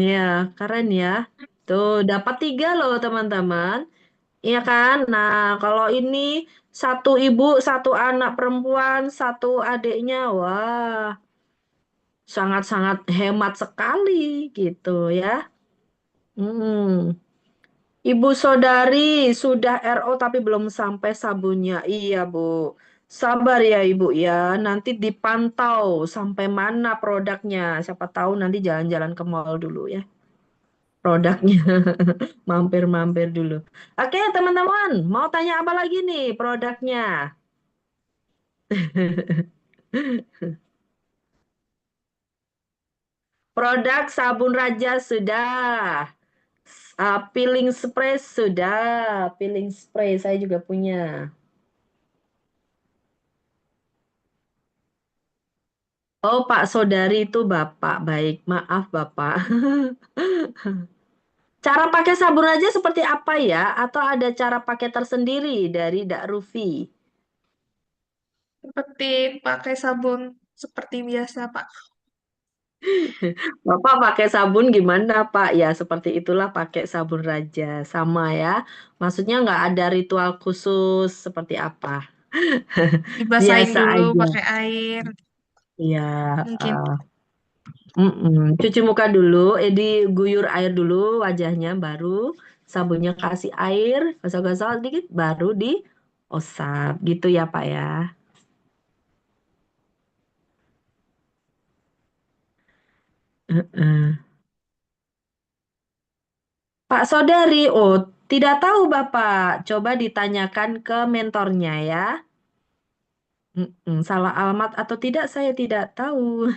Ya, keren ya. Tuh, dapat 3 loh teman-teman. Iya kan? Nah, kalau ini satu ibu, satu anak perempuan, satu adiknya, wah, sangat-sangat hemat sekali gitu ya. Hmm. Ibu saudari sudah RO tapi belum sampai sabunnya. Iya, Bu. Sabar ya, Ibu ya. Nanti dipantau sampai mana produknya. Siapa tahu nanti jalan-jalan ke mall dulu ya. Produknya. Mampir-mampir dulu. Oke, teman-teman. Mau tanya apa lagi nih produknya? Produk sabun Raja sudah. Peeling spray sudah. Peeling spray saya juga punya. Oh, Pak Saudari itu Bapak. Baik, maaf Bapak. Cara pakai sabun Raja seperti apa ya? Atau ada cara pakai tersendiri dari Dak Rufi? Seperti pakai sabun seperti biasa, Pak. Bapak pakai sabun gimana, Pak? Ya, seperti itulah pakai sabun Raja. Sama ya. Maksudnya nggak ada ritual khusus seperti apa. Dibasahin Biasa dulu aja. pakai air. Ya, Mungkin eh, cuci muka dulu, diguyur air dulu wajahnya, baru sabunnya kasih air, gosok-gosok sedikit, baru diosap. Gitu ya, Pak ya. Heeh. Pak Saudari, oh tidak tahu Bapak. Coba ditanyakan ke mentornya ya. Salah alamat atau tidak saya tidak tahu.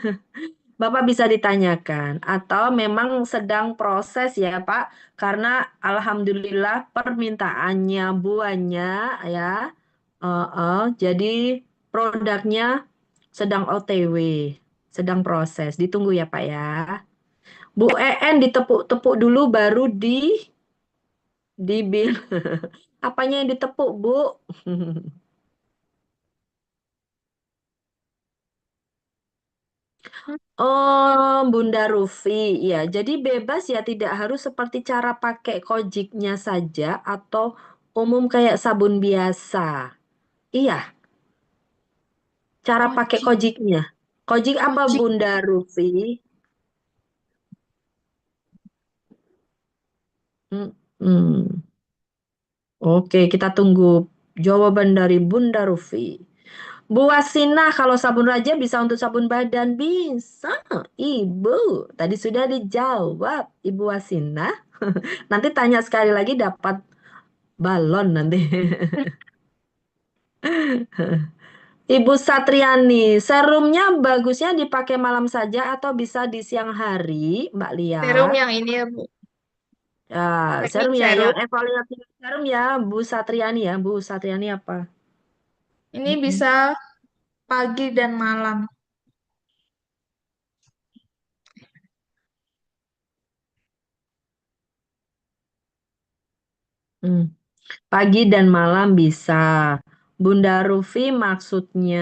Bapak bisa ditanyakan atau memang sedang proses ya Pak, karena alhamdulillah permintaannya buahnya ya, jadi produknya sedang OTW, sedang proses, ditunggu ya Pak ya. Bu ditepuk-tepuk dulu baru di bill. Apanya yang ditepuk Bu? Oh, Bunda Rufi, ya. Jadi bebas ya, tidak harus seperti cara pakai kojiknya saja atau umum kayak sabun biasa. Iya, cara pakai kojik. kojiknya. Kojik apa Kojik. Bunda Rufi? Hmm, hmm. Oke, kita tunggu jawaban dari Bunda Rufi. Bu Wasina, kalau sabun Raja bisa untuk sabun badan? Bisa, Ibu. Tadi sudah dijawab, Ibu Wasina. Nanti tanya sekali lagi dapat balon nanti. Ibu Satriani, serumnya bagusnya dipakai malam saja atau bisa di siang hari, Mbak Lia? Serum yang ini ya, Bu. Ya, Teknik serum ya, yang serum. evaluasi serum ya, Bu Satriani ya, Bu Satriani apa? Ini Mm-mm. bisa pagi dan malam. Hmm. Pagi dan malam bisa. Bunda Rufi maksudnya,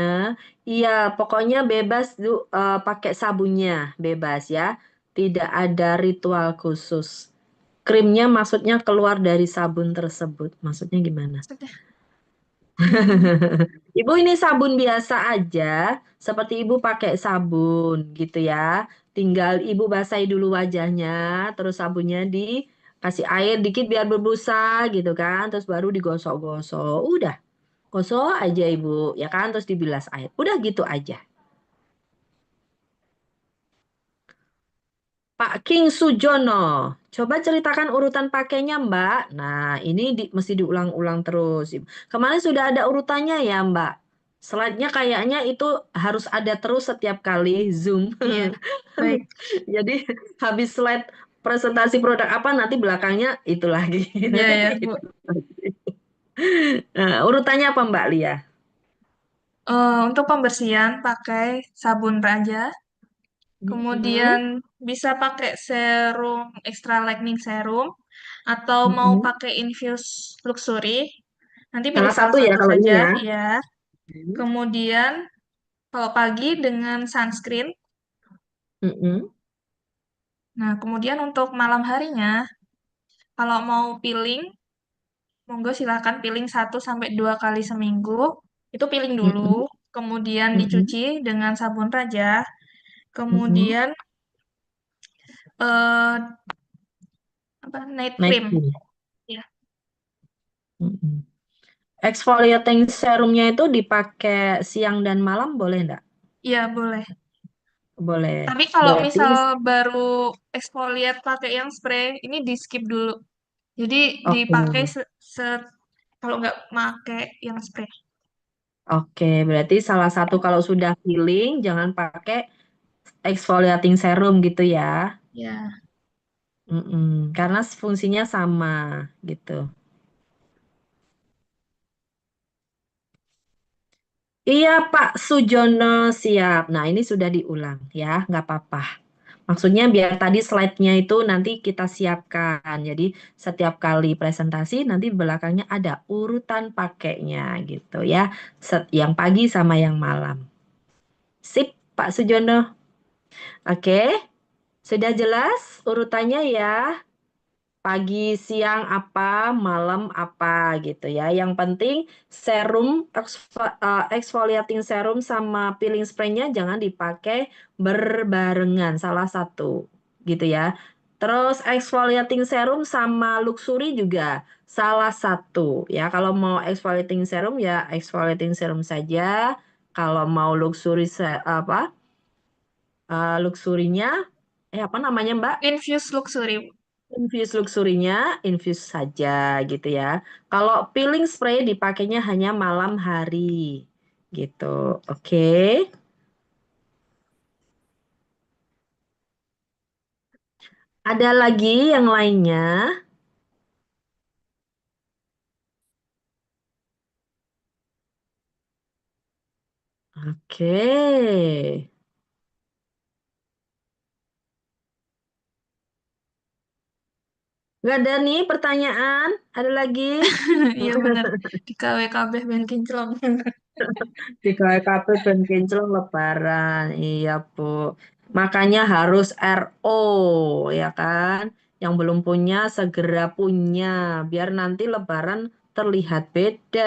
iya pokoknya bebas pakai sabunnya, bebas ya. Tidak ada ritual khusus. Krimnya maksudnya keluar dari sabun tersebut. Maksudnya gimana? Sudah. Hmm. Ibu ini sabun biasa aja, seperti ibu pakai sabun gitu ya. Tinggal ibu basahi dulu wajahnya, terus sabunnya dikasih air dikit biar berbusa gitu kan, terus baru digosok-gosok. Udah, gosok aja ibu, ya kan, terus dibilas air. Udah gitu aja. Pak King Sujono, coba ceritakan urutan pakainya, Mbak. Nah, ini mesti diulang-ulang terus. Kemarin sudah ada urutannya ya, Mbak. Slide-nya kayaknya itu harus ada terus setiap kali Zoom. Iya. Baik. Jadi habis slide presentasi produk apa, nanti belakangnya itu lagi. Iya ya, Bu. Nah, urutannya apa, Mbak Lia? Untuk pembersihan pakai sabun Raja. Kemudian Mm-mm. bisa pakai serum extra lightening serum atau mau Mm-mm. pakai infuse luxury. Nanti pilih Salah salah satu ya satu kalau ini saja, ya. ya. Mm. Kemudian kalau pagi dengan sunscreen. Mm-mm. Nah, kemudian untuk malam harinya, kalau mau peeling, monggo silakan peeling 1 sampai 2 kali seminggu. Itu peeling dulu, Mm-mm. kemudian Mm-mm. dicuci dengan sabun raja, Mm-mm. kemudian eh, apa night Night cream. cream. Ya, Mm-mm. Exfoliating serumnya itu dipakai siang dan malam boleh enggak? iya boleh. Boleh. Tapi kalau Berarti misal baru exfoliate pakai yang spray, ini di skip dulu. Jadi dipakai oke. kalau nggak pakai yang spray. Oke, berarti salah satu kalau sudah peeling jangan pakai exfoliating serum gitu ya. Ya. Mm-mm. Karena fungsinya sama gitu. Iya Pak Sujono siap. Nah ini sudah diulang ya, nggak apa-apa. Maksudnya biar tadi slide-nya itu nanti kita siapkan. Jadi setiap kali presentasi nanti belakangnya ada urutan pakainya gitu ya. Yang pagi sama yang malam. Sip Pak Sujono. Oke, sudah jelas urutannya ya. Pagi, siang apa, malam apa gitu ya. Yang penting serum exfoliating serum sama peeling spray-nya jangan dipakai berbarengan salah satu gitu ya. Terus exfoliating serum sama luxury juga salah satu ya. Kalau mau exfoliating serum ya exfoliating serum saja. Kalau mau luxury apa luxurinya apa namanya Mbak? Infuse luxury. Infuse luxurinya, infuse saja gitu ya. Kalau peeling spray dipakainya hanya malam hari gitu. Oke. Ada lagi yang lainnya? Oke. Nggak ada nih pertanyaan? Ada lagi? Iya bener. Di KWKB Ben Kinclong. Di KKP ben kinclong lebaran. Iya, Bu. Makanya harus RO, ya kan? Yang belum punya segera punya, biar nanti lebaran terlihat beda,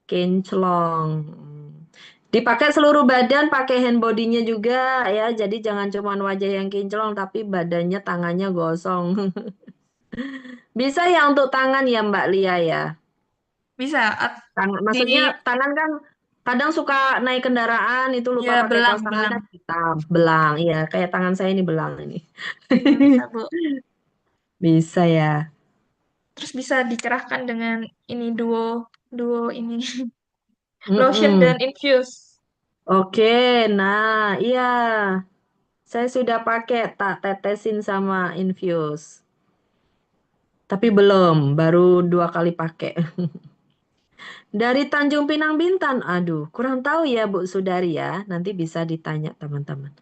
kinclong. Dipakai seluruh badan, pakai hand body-nya juga ya. Jadi jangan cuma wajah yang kinclong, tapi badannya, tangannya gosong. Bisa ya untuk tangan ya Mbak Lia ya? Bisa. Tangan, Di maksudnya tangan kan kadang suka naik kendaraan itu lupa ya pakai belang kaos tangan belang. kan hitam, belang, iya kayak tangan saya ini belang ini. Ya bisa Bu. Bisa ya. Terus bisa dicerahkan dengan ini duo duo ini lotion dan Mm-mm. infuse. Oke, nah iya saya sudah pakai tak tetesin sama infuse, tapi belum, baru 2 kali pakai. Dari Tanjung Pinang Bintan, aduh kurang tahu ya Bu Sudari ya, nanti bisa ditanya teman-teman.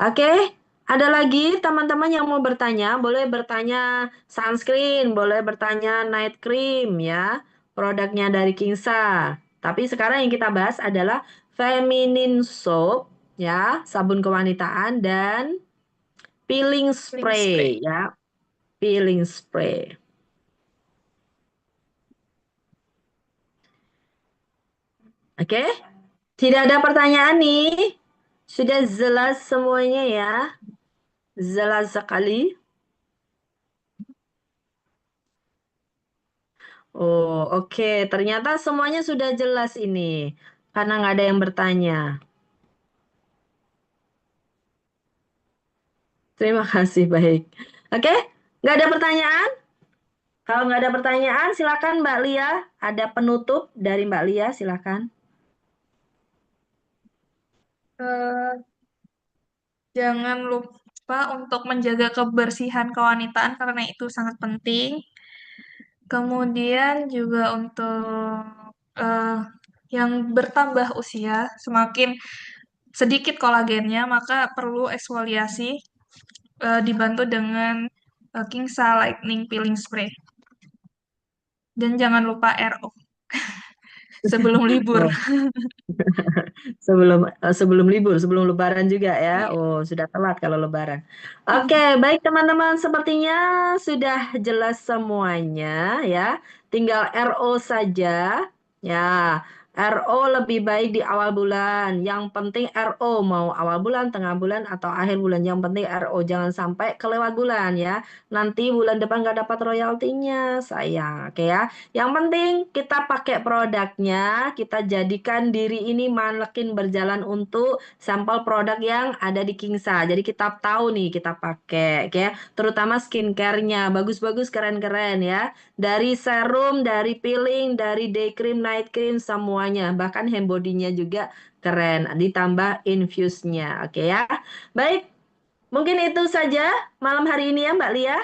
Oke, ada lagi teman-teman yang mau bertanya, boleh bertanya sunscreen, boleh bertanya night cream ya, produknya dari Kingsa. Tapi sekarang yang kita bahas adalah feminine soap ya, sabun kewanitaan dan peeling Link spray. spray ya, peeling spray. Oke, tidak ada pertanyaan nih. Sudah jelas semuanya ya, jelas sekali. Oh, oke. Ternyata semuanya sudah jelas ini. Karena nggak ada yang bertanya. Terima kasih, baik. Oke, nggak ada pertanyaan? Kalau nggak ada pertanyaan, silakan Mbak Lia. Ada penutup dari Mbak Lia, silakan. Eh, Jangan lupa untuk menjaga kebersihan kewanitaan karena itu sangat penting. Kemudian juga untuk eh, yang bertambah usia, sedikit kolagennya, maka perlu eksfoliasi dibantu dengan Kingsa Lightning Peeling Spray. Dan jangan lupa RO sebelum libur. Oh, sebelum libur, sebelum Lebaran juga ya. Iya. Oh, sudah telat kalau Lebaran. Oke, baik teman-teman, sepertinya sudah jelas semuanya ya. Tinggal RO saja. Ya, RO lebih baik di awal bulan. Yang penting RO mau awal bulan, tengah bulan atau akhir bulan. Yang penting RO jangan sampai kelewat bulan ya. Nanti bulan depan nggak dapat royaltinya, sayang. Oke ya. Yang penting kita pakai produknya, kita jadikan diri ini manekin berjalan untuk sampel produk yang ada di Kingsa. Jadi kita tahu nih kita pakai, ya. Terutama skincare-nya, bagus-bagus, keren-keren ya. Dari serum, dari peeling, dari day cream, night cream, semuanya. Bahkan hand body-nya juga keren. Ditambah infuse-nya, oke ya. Baik, mungkin itu saja malam hari ini ya Mbak Lia.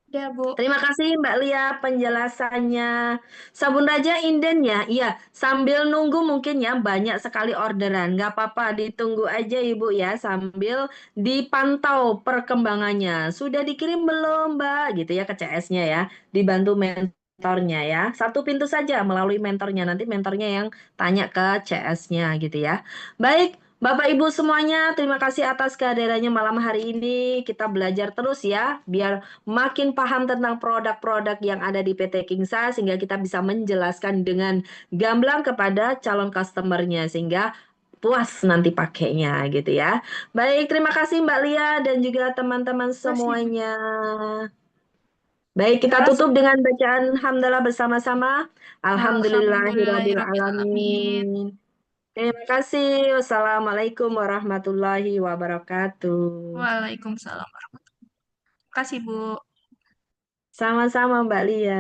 Ya, Bu. Terima kasih Mbak Lia penjelasannya. Sabun Raja inden ya. Iya, sambil nunggu mungkin ya banyak sekali orderan. Nggak apa-apa, ditunggu aja Ibu ya sambil dipantau perkembangannya. Sudah dikirim belum Mbak? Gitu ya ke CS-nya ya. Dibantu mentornya ya. Satu pintu saja melalui mentornya. Nanti mentornya yang tanya ke CS-nya gitu ya. Baik. Bapak Ibu semuanya, terima kasih atas kehadirannya malam hari ini. Kita belajar terus ya, biar makin paham tentang produk-produk yang ada di PT Kingsa sehingga kita bisa menjelaskan dengan gamblang kepada calon customernya sehingga puas nanti pakainya gitu ya. Baik, terima kasih Mbak Lia dan juga teman-teman Terima kasih, Bu. semuanya. Baik, kita Salah tutup dengan bacaan hamdalah bersama-sama. Alhamdulillahirabbil Alhamdulillahirrahmanirrahim. alamin. Terima kasih. Wassalamualaikum warahmatullahi wabarakatuh. Waalaikumsalam. Terima kasih, Bu. Sama-sama Mbak Lia.